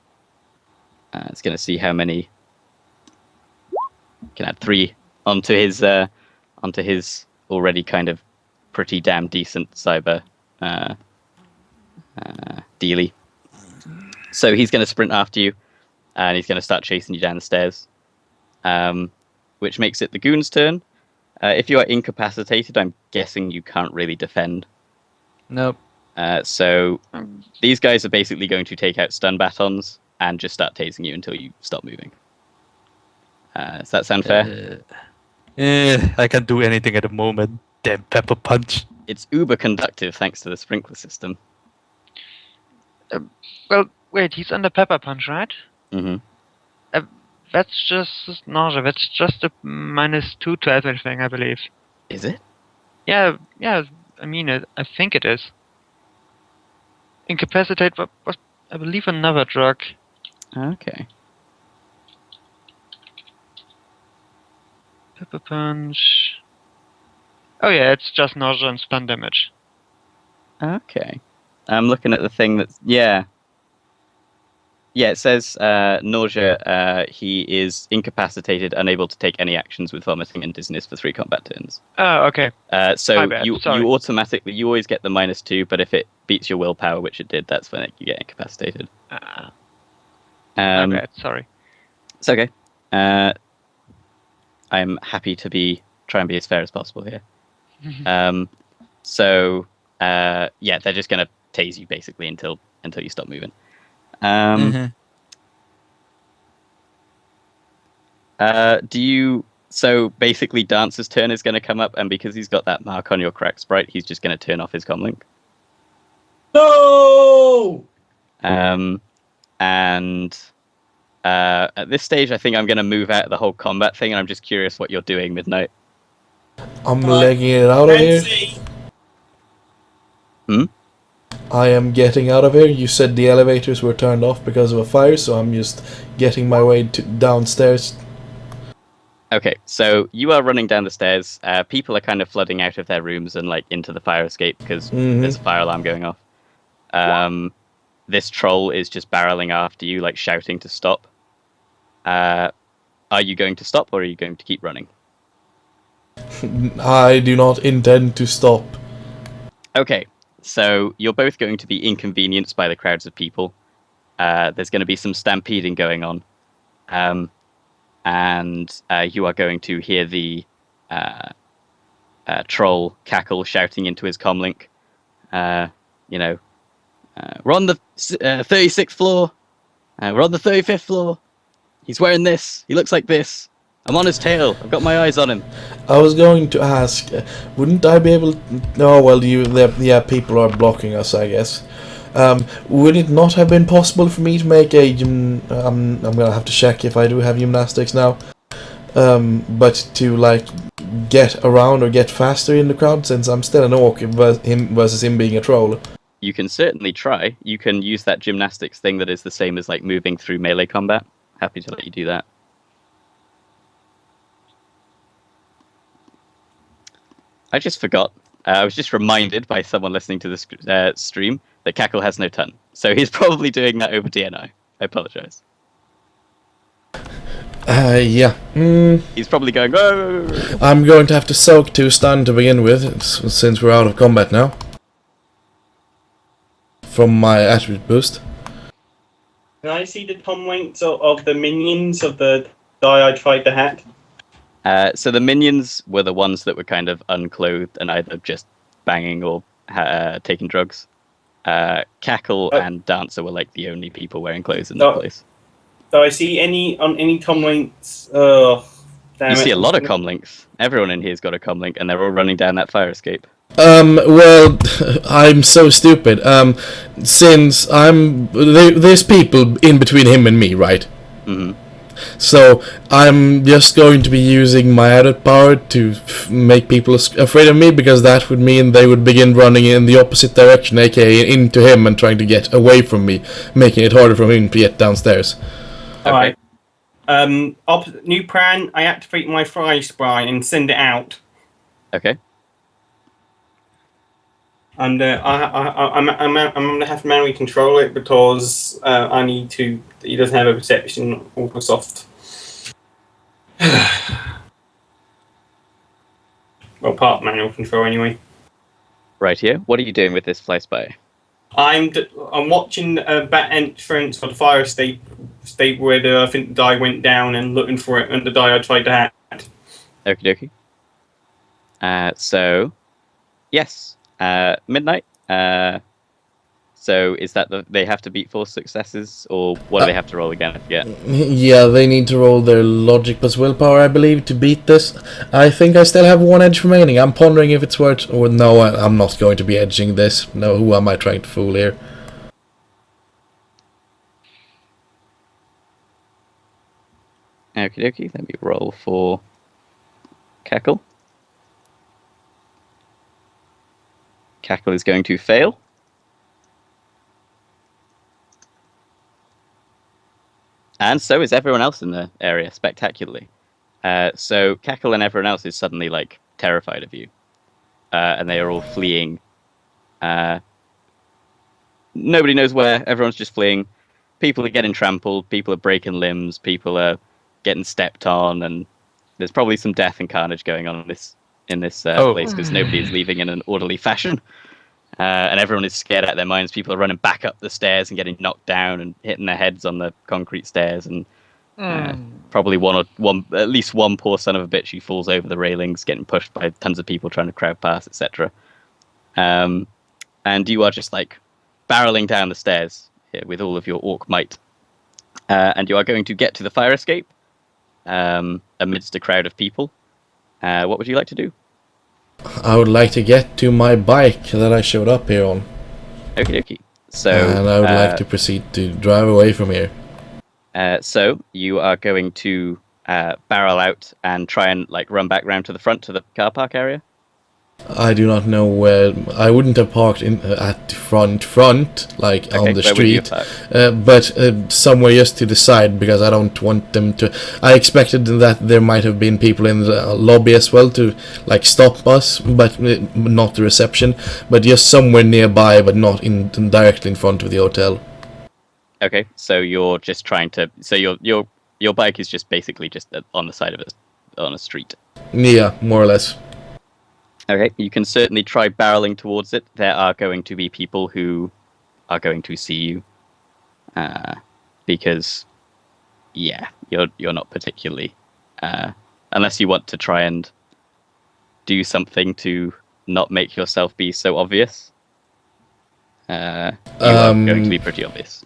It's going to see how many. Can add 3 onto his already kind of pretty damn decent cyber dealy. So he's going to sprint after you, and he's going to start chasing you down the stairs, which makes it the goon's turn. If you are incapacitated, I'm guessing you can't really defend. Nope. So these guys are basically going to take out stun batons and just start tasing you until you stop moving. Does that sound fair? I can't do anything at the moment. Damn pepper punch. It's uber conductive thanks to the sprinkler system. Well, wait, he's under Pepper Punch, right? Mm-hmm. That's just nausea. That's just a -2 to everything, I believe. Is it? Yeah. I mean, I think it is. Incapacitate was, I believe, another drug. Okay. Pepper Punch. Oh yeah, it's just nausea and stun damage. Okay. I'm looking at the thing that's yeah. It says nausea. He is incapacitated, unable to take any actions with vomiting and dizziness for 3 combat turns. Oh, okay. My So bad, you sorry. automatically you always get the -2, but if it beats your willpower, which it did, that's when you get incapacitated. My bad, sorry. It's okay. I'm happy to try and be as fair as possible here. So yeah, they're just gonna tase you basically until you stop moving. Do you? So basically, Dancer's turn is going to come up, and because he's got that mark on your crack sprite, he's just going to turn off his comlink. No! And at this stage, I think I'm going to move out of the whole combat thing, and I'm just curious what you're doing, Midnight. I'm legging it out of here. I am getting out of here. You said the elevators were turned off because of a fire, so I'm just getting my way downstairs. Okay, so you are running down the stairs. People are kind of flooding out of their rooms and like into the fire escape because there's a fire alarm going off. This troll is just barreling after you, like shouting to stop. Are you going to stop, or are you going to keep running? I do not intend to stop. Okay, so you're both going to be inconvenienced by the crowds of people. There's going to be some stampeding going on. And you are going to hear the troll cackle shouting into his comlink. We're on the 36th floor. We're on the 35th floor. He's wearing this. He looks like this. I'm on his tail. I've got my eyes on him. I was going to ask, wouldn't I be able? No, well, people are blocking us, I guess. Would it not have been possible for me to make a I'm gonna have to check if I do have gymnastics now. But to like get around or get faster in the crowd, since I'm still an orc versus him being a troll. You can certainly try. You can use that gymnastics thing that is the same as like moving through melee combat. Happy to let you do that. I just forgot. I was just reminded by someone listening to the stream that Cackle has no tongue. So he's probably doing that over DNI. I apologize. Yeah. He's probably going, oh! I'm going to have to soak 2 stun to begin with, since we're out of combat now. From my attribute boost. Can I see the comlinks of the minions of the guy I tried to hack? So the minions were the ones that were kind of unclothed and either just banging or taking drugs. Cackle and Dancer were like the only people wearing clothes in that place. Do I see any comlinks? You see a lot of comlinks. Everyone in here's got a comlink, and they're all running down that fire escape. Well, I'm so stupid. Since there's people in between him and me, right? Mm-hmm. So I'm just going to be using my added power to make people afraid of me, because that would mean they would begin running in the opposite direction, aka into him, and trying to get away from me, making it harder for him to get downstairs. Okay. Alright. New plan. I activate my fire sprite and send it out. Okay. And I'm gonna have to manually control it because I need to. He doesn't have a perception auto soft. Well, part manual control anyway. Right here. What are you doing with this fly spy? I'm watching that entrance for the fire state where I think the die went down, and looking for it, and the die I tried to hack. Okie dokie. So, yes. Midnight. So is that they have to beat 4 successes, or what do they have to roll again? I forget. Yeah, they need to roll their logic plus willpower, I believe, to beat this. I think I still have 1 edge remaining. I'm pondering if it's worth... Or no, I'm not going to be edging this. No, who am I trying to fool here? Okie dokie. Let me roll for Cackle. Cackle is going to fail. And so is everyone else in the area, spectacularly. So Cackle and everyone else is suddenly, like, terrified of you. And they are all fleeing Uh, Nobody knows where. Everyone's just fleeing. People are getting trampled. People are breaking limbs. People are getting stepped on, and there's probably some death and carnage going on in this Oh. place because nobody is leaving in an orderly fashion, and everyone is scared out of their minds. People are running back up the stairs and getting knocked down and hitting their heads on the concrete stairs, and probably at least one poor son of a bitch who falls over the railings, getting pushed by tons of people trying to crowd past, etc. And you are just like barreling down the stairs with all of your orc might, and you are going to get to the fire escape amidst a crowd of people. What would you like to do? I would like to get to my bike that I showed up here on. Okie dokie. So, And I would like to proceed to drive away from here. So you are going to barrel out and try and like run back round to the front to the car park area. I do not know where. I wouldn't have parked at the front, like Okay, on the where would you street, have but somewhere just to the side because I don't want them to. I expected that there might have been people in the lobby as well to like stop us, but not the reception, but just somewhere nearby, but not directly in front of the hotel. Okay, so you're just trying to. So your bike is just basically just on the side of it on a street. Yeah, more or less. Okay, you can certainly try barreling towards it. There are going to be people who are going to see you, because, yeah, you're not particularly, unless you want to try and do something to not make yourself be so obvious. You are going to be pretty obvious.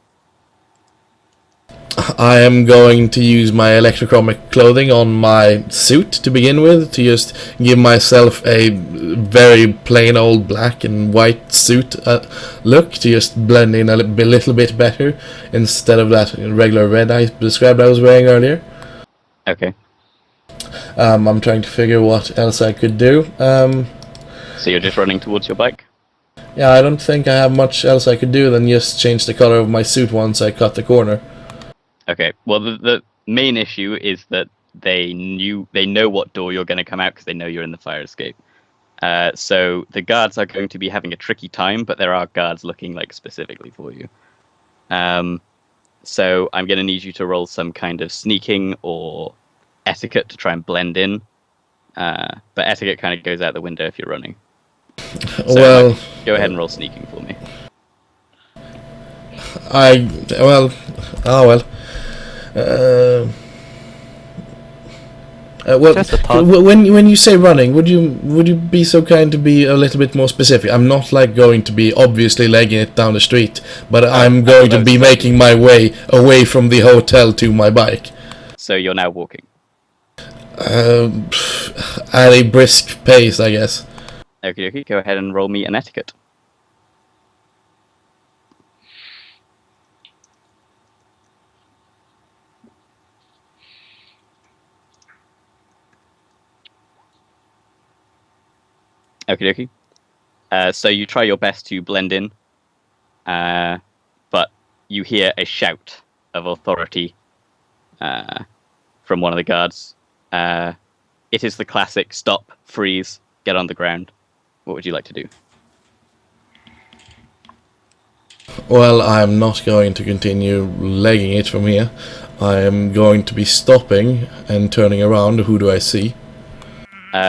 I am going to use my electrochromic clothing on my suit to begin with to just give myself a very plain old black and white suit look to just blend in a little bit better instead of that regular red I described I was wearing earlier. Okay. I'm trying to figure what else I could do. So you're just running towards your bike? Yeah, I don't think I have much else I could do than just change the color of my suit once I cut the corner. Okay. Well, the main issue is that they know what door you're going to come out because they know you're in the fire escape. So the guards are going to be having a tricky time, but there are guards looking like specifically for you. So I'm going to need you to roll some kind of sneaking or etiquette to try and blend in. But etiquette kind of goes out the window if you're running. So Well, go ahead and roll sneaking for me. Well, Just a thought. when you say running, would you be so kind to be a little bit more specific? I'm not like going to be obviously legging it down the street, but I'm going to be making my way away from the hotel to my bike. So you're now walking. At a brisk pace, I guess. Okay, go ahead and roll me an etiquette. Okay. So you try your best to blend in, but you hear a shout of authority from one of the guards. It is the classic stop, freeze, get on the ground. What would you like to do? Well, I'm not going to continue legging it from here. I am going to be stopping and turning around. Who do I see?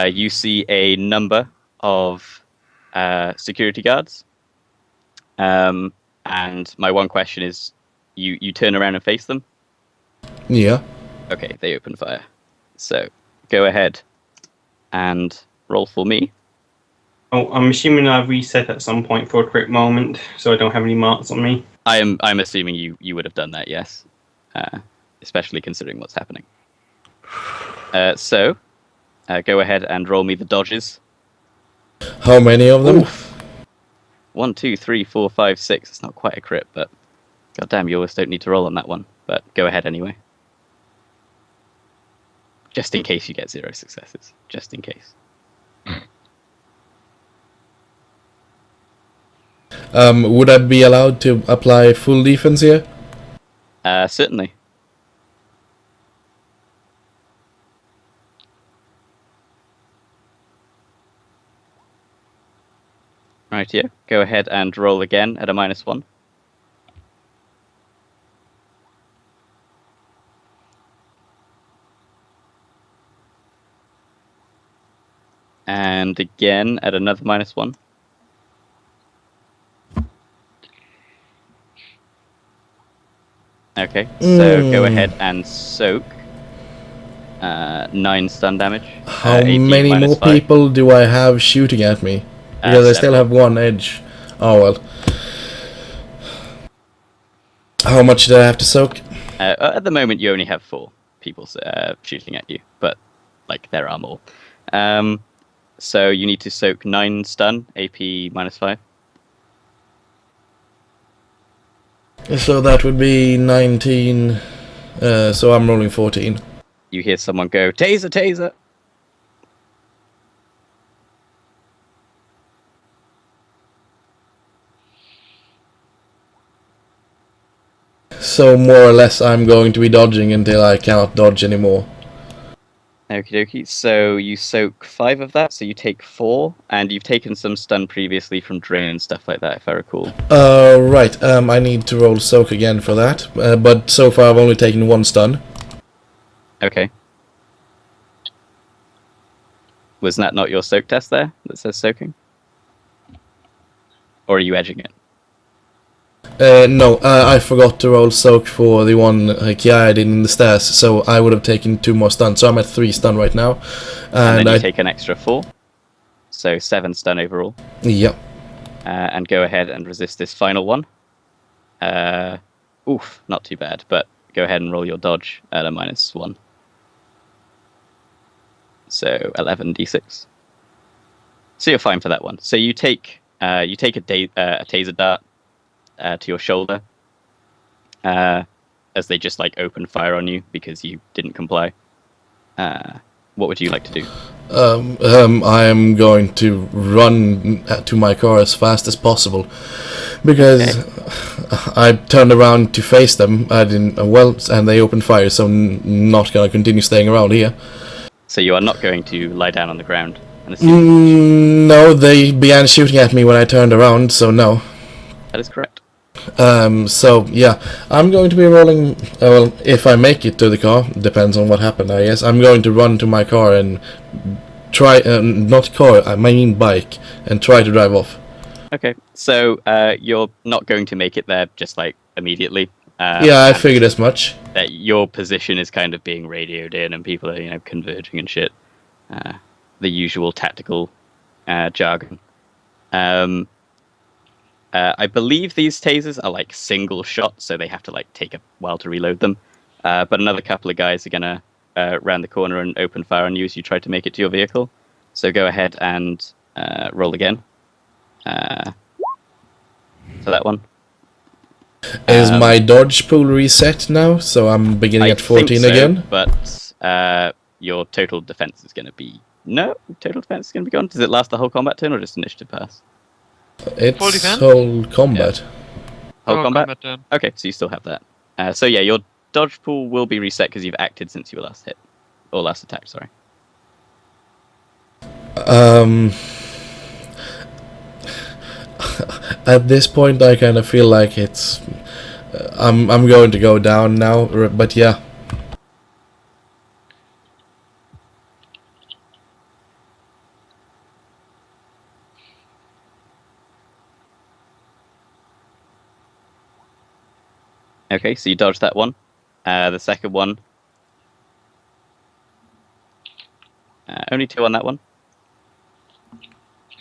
You see a number of security guards. And my one question is, you turn around and face them? Yeah. Okay, they open fire. So go ahead and roll for me. Oh, I'm assuming I've reset at some point for a quick moment, so I don't have any marks on me. I'm assuming you would have done that, yes. Especially considering what's happening. So go ahead and roll me the dodges. How many of them? Oof. 1, 2, 3, 4, 5, 6. It's not quite a crit, but goddamn, you always don't need to roll on that one. But go ahead anyway. Just in case you get 0 successes. Just in case. Would I be allowed to apply full defense here? Certainly. Right, yeah. Go ahead and roll again at a -1. And again at another -1. Okay, so go ahead and soak 9 stun damage. How AP many more -5. people do I have shooting at me? Because I still Several. have one edge. Oh well. How much do I have to soak? At the moment, you only have 4 people shooting at you, but like there are more. So you need to soak 9 stun, AP -5. So that would be 19. So I'm rolling 14. You hear someone go, "Taser, taser!" So more or less I'm going to be dodging until I cannot dodge anymore. Okie dokie. So you soak 5 of that, so you take 4, and you've taken some stun previously from drain and stuff like that, if I recall. Right. I need to roll soak again for that. But so far I've only taken 1 stun. Okay. Was that not your soak test there that says soaking? Or are you edging it? No, I forgot to roll soak for the one Kia did in the stairs, so I would have taken 2 more stun. So I'm at 3 stun right now. And then you take an extra 4. So 7 stun overall. Yep. And go ahead and resist this final one. Oof, not too bad, but go ahead and roll your dodge at a -1. So 11d6. So you're fine for that one. So you take a taser dart to your shoulder as they just like open fire on you because you didn't comply. What would you like to do? I am going to run to my car as fast as possible because I turned around to face them. I didn't and they opened fire, so not gonna continue staying around here. So you are not going to lie down on the ground and assume No, they began shooting at me when I turned around, so no. that is correct. So yeah, I'm going to be rolling. Well, if I make it to the car, depends on what happened, I guess. I'm going to run to my car and try, not car, I mean bike, and try to drive off. Okay, so you're not going to make it there just like immediately. Yeah, I figured as much. That your position is kind of being radioed in, and people are converging and shit. The usual tactical jargon. I believe these tasers are like single shot, so they have to like take a while to reload them. But another couple of guys are gonna round the corner and open fire on you as you try to make it to your vehicle. So go ahead and roll again for that one. Is my dodge pool reset now? So I'm beginning at 14 think so, again? But your total defense is going to be... No, total defense is going to be gone. Does it last the whole combat turn or just initiative pass? It's Full defense? whole combat. Whole combat? turn. Okay, so you still have that. So yeah, your dodge pool will be reset because you've acted since you were last hit. Or last attack, sorry. At this point, I kind of feel like it's... I'm going to go down now, but yeah. Okay, so you dodged that one. The second one... only 2 on that one.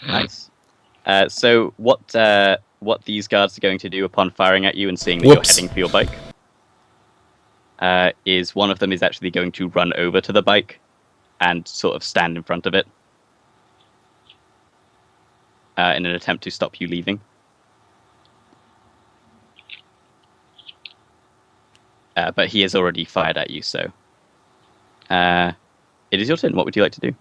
Nice. So what these guards are going to do upon firing at you and seeing that you're heading for your bike is one of them is actually going to run over to the bike and sort of stand in front of it in an attempt to stop you leaving. But he has already fired at you, so it is your turn. What would you like to do?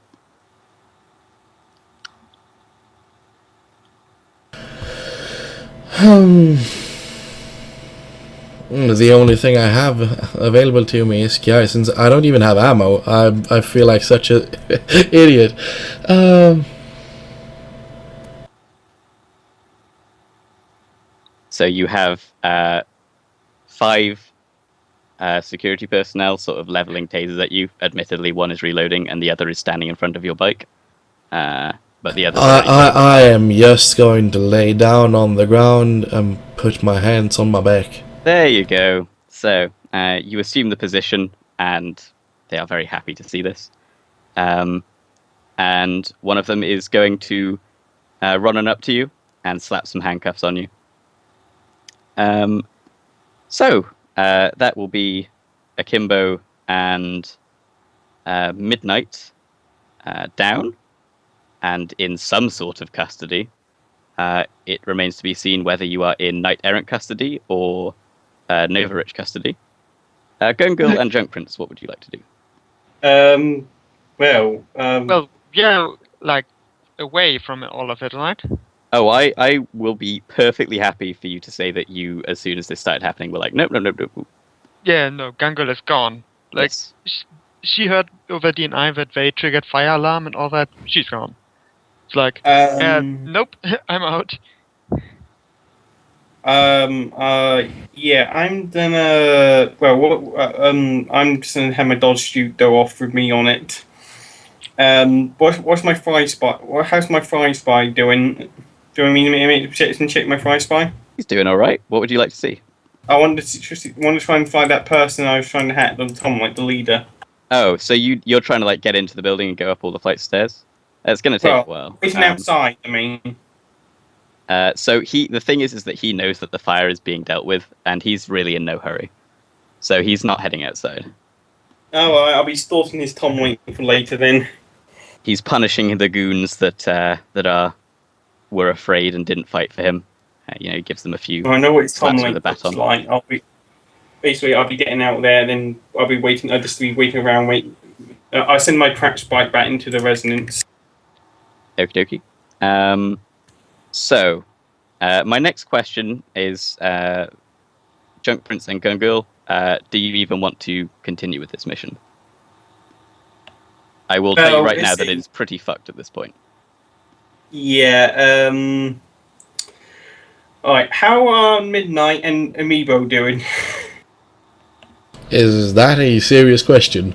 The only thing I have available to me is Ki, since I don't even have ammo. I feel like such a idiot. So you have 5 security personnel sort of leveling tasers at you. Admittedly, one is reloading and the other is standing in front of your bike. But the other's already loaded. I am just going to lay down on the ground and put my hands on my back. There you go. So you assume the position, and they are very happy to see this. And one of them is going to run up to you and slap some handcuffs on you. So that will be Akimbo and Midnight down and in some sort of custody. It remains to be seen whether you are in Knight Errant custody or Novarich custody. Gun Girl and Junk Prince, what would you like to do? Well, yeah, like away from all of it, right? Oh, I will be perfectly happy for you to say that you, as soon as this started happening, were like, nope. Yeah, no, Gangle is gone. Like, Yes. she heard over DNI that they triggered fire alarm and all that. She's gone. It's like, nope, I'm out. Yeah, I'm gonna. I'm just gonna have my dodge shoot go off with me on it. What's my fly spy? How's my fly spy doing? Do I mean to check my fly spy? He's doing all right. What would you like to see? I wanted to try and find that person I was trying to hack on Tom, like the leader. Oh, so you're trying to like get into the building and go up all the flight of stairs? It's going to take a while. It's outside. I mean. So the thing is that he knows that the fire is being dealt with, and he's really in no hurry. So he's not heading outside. Oh, well, I'll be stalking his Tom Link for later then. He's punishing the goons that were afraid and didn't fight for him. He gives them a few. I know what his Tom slaps Link with a looks baton. like. I'll be getting out there, then I'll be waiting. I'll just be waiting around. I'll send my track bike back into the resonance. Okie dokie. So, my next question is, Junk Prince and Gun Girl, do you even want to continue with this mission? I will tell you right now that it is pretty fucked at this point. Yeah. Alright, how are Midnight and Amiibo doing? Is that a serious question?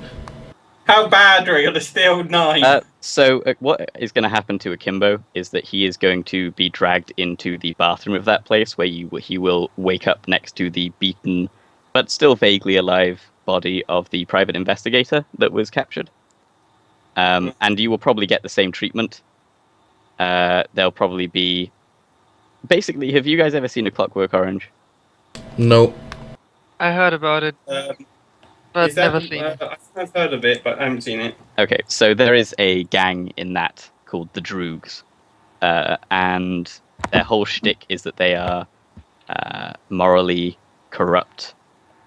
How bad are they still 9? So what is going to happen to Akimbo is that he is going to be dragged into the bathroom of that place where he will wake up next to the beaten but still vaguely alive body of the private investigator that was captured. And you will probably get the same treatment. There'll probably be... Basically, have you guys ever seen A Clockwork Orange? No. I heard about it, but never seen it. I've heard of it, but I haven't seen it. Okay, so there is a gang in that called the Droogs. And their whole shtick is that they are morally corrupt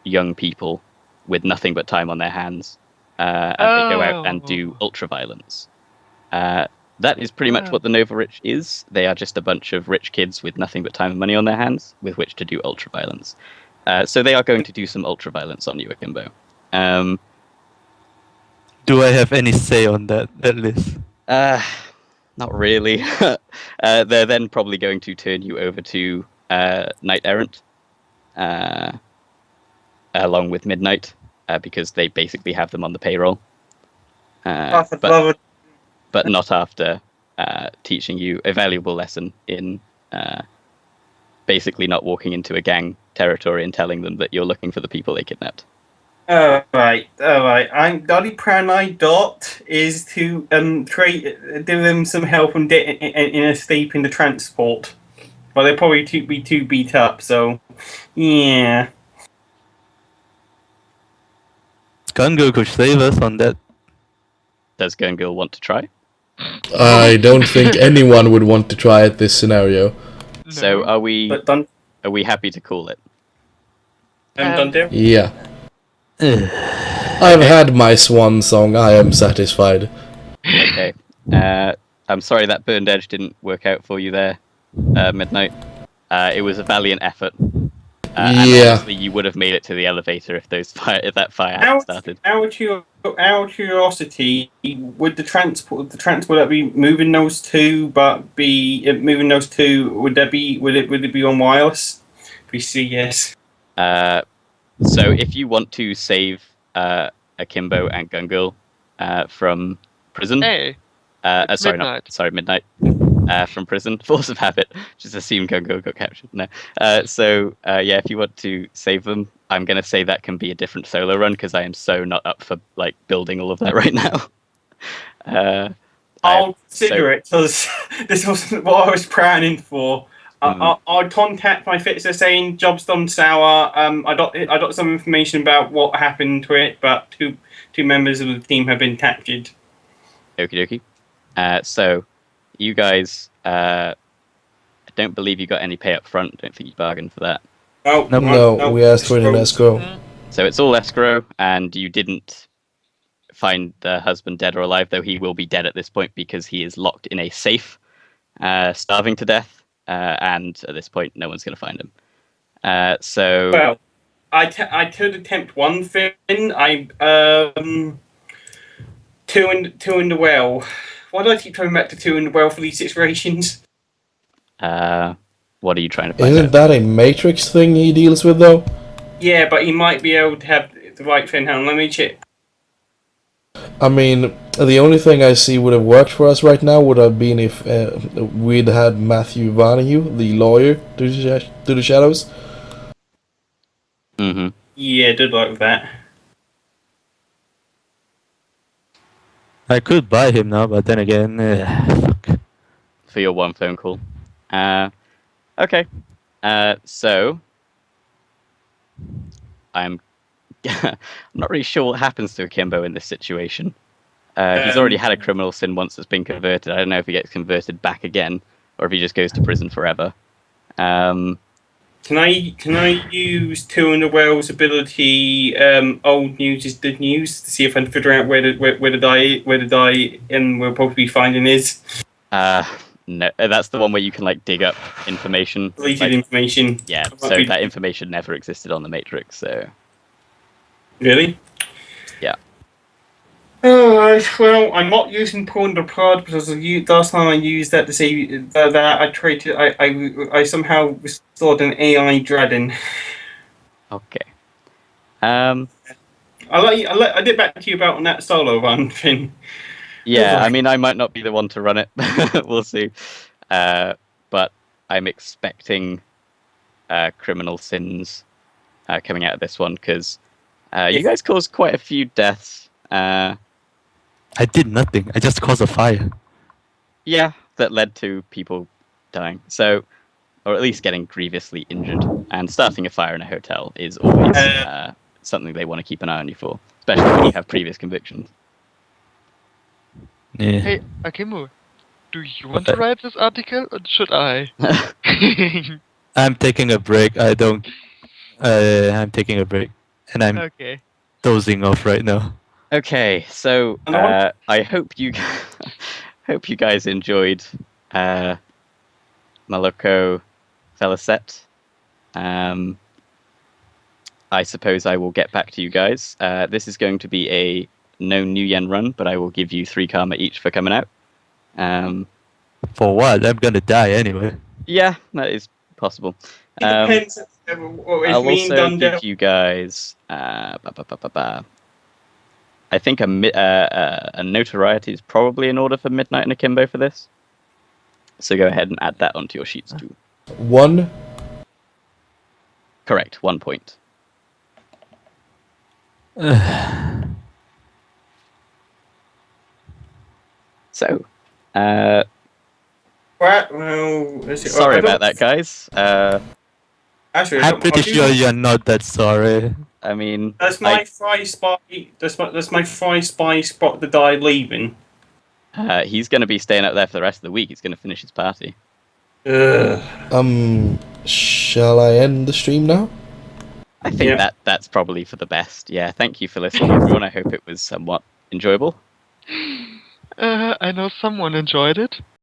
young people with nothing but time on their hands. And they go out and do ultra-violence. That is pretty much what the Nova Rich is. They are just a bunch of rich kids with nothing but time and money on their hands with which to do ultra-violence. So they are going to do some ultra-violence on you, Akimbo. Do I have any say on that list? Not really. They're then probably going to turn you over to Knight Errant, along with Midnight, because they basically have them on the payroll. But not after teaching you a valuable lesson in basically not walking into a gang territory and telling them that you're looking for the people they kidnapped. Alright. I'm the only plan I got is to do them some help in escaping the transport. But they'll probably be too beat up, so yeah. Gun Girl could save us on that. Does Gun Girl want to try? I don't think anyone would want to try at this scenario. No. So are we happy to call it? Done there? Yeah. I've had my swan song, I am satisfied. Okay. I'm sorry that Burned Edge didn't work out for you there, Midnight. It was a valiant effort. And honestly, you would have made it to the elevator if that fire hadn't started. Our curiosity, would the transport that be moving those two, would it be on wireless? We see, yes. So if you want to save Akimbo and Gungul from prison, Hey, it's sorry, midnight. midnight. From prison, force of habit. Just assume Gungul got captured. No. Yeah, if you want to save them, I'm gonna say that can be a different solo run because I am so not up for like building all of that right now. I'll consider it because this wasn't what I was planning for. I'll contact my fixer saying job's done sour. I got some information about what happened to it, but two members of the team have been captured. Okie dokie. So you guys, I don't believe you got any pay up front. Don't think you bargained for that. No, we asked for it in escrow. So it's all escrow, and you didn't find the husband dead or alive, though he will be dead at this point because he is locked in a safe, starving to death, and at this point, no one's going to find him. Well, I could attempt one thing. Two in the well. Why do I keep coming back to two in the well for these situations? What are you trying to find Isn't out? that a Matrix thing he deals with, though? Yeah, but he might be able to have the right thing. Hang on, let me check. I mean, the only thing I see would have worked for us right now would have been if we'd had Matthew Vanahue, the lawyer, do the shadows. Mm-hmm. Yeah, good luck with that. I could buy him now, but then again, fuck. For your one phone call. Okay. So I'm not really sure what happens to Akimbo in this situation. He's already had a criminal sin once that's been converted. I don't know if he gets converted back again, or if he just goes to prison forever. Can I use Two in the Well's ability? Old news is good news to see if I can figure out where the die and we'll probably be finding is. No, that's the one where you can like dig up information. Deleted information. Yeah, so that information never existed on the Matrix. So really? Yeah. Alright, well, I'm not using Pawn the Prod because last time I used that to say that I tried to I somehow restored an AI dragon. Okay. I did back to you about on that solo run thing. Yeah, I mean, I might not be the one to run it. We'll see. But I'm expecting criminal sins coming out of this one because you guys caused quite a few deaths. I did nothing. I just caused a fire. Yeah, that led to people dying. So, or at least getting grievously injured. And starting a fire in a hotel is always something they want to keep an eye on you for, especially when you have previous convictions. Yeah. Hey, Akimbo, do you want to write this article or should I? I'm taking a break. I'm taking a break, and I'm Okay. dozing off right now. Okay, so I hope you hope you guys enjoyed Moloko Vellocet. I suppose I will get back to you guys. This is going to be a no New Yen run, but I will give you 3 karma each for coming out. For what? I'm gonna die anyway. Yeah, that is possible. It depends. I'll also give you guys I think a notoriety is probably in order for Midnight and Akimbo for this. So go ahead and add that onto your sheets too. 1. Correct, 1 point. So, sorry about that, guys. Actually, I'm pretty sure you're not that sorry. I mean, does my fry spy spot the die leaving? He's going to be staying up there for the rest of the week. He's going to finish his party. Shall I end the stream now? I think that's probably for the best. Yeah, thank you for listening, everyone. I hope it was somewhat enjoyable. I know someone enjoyed it.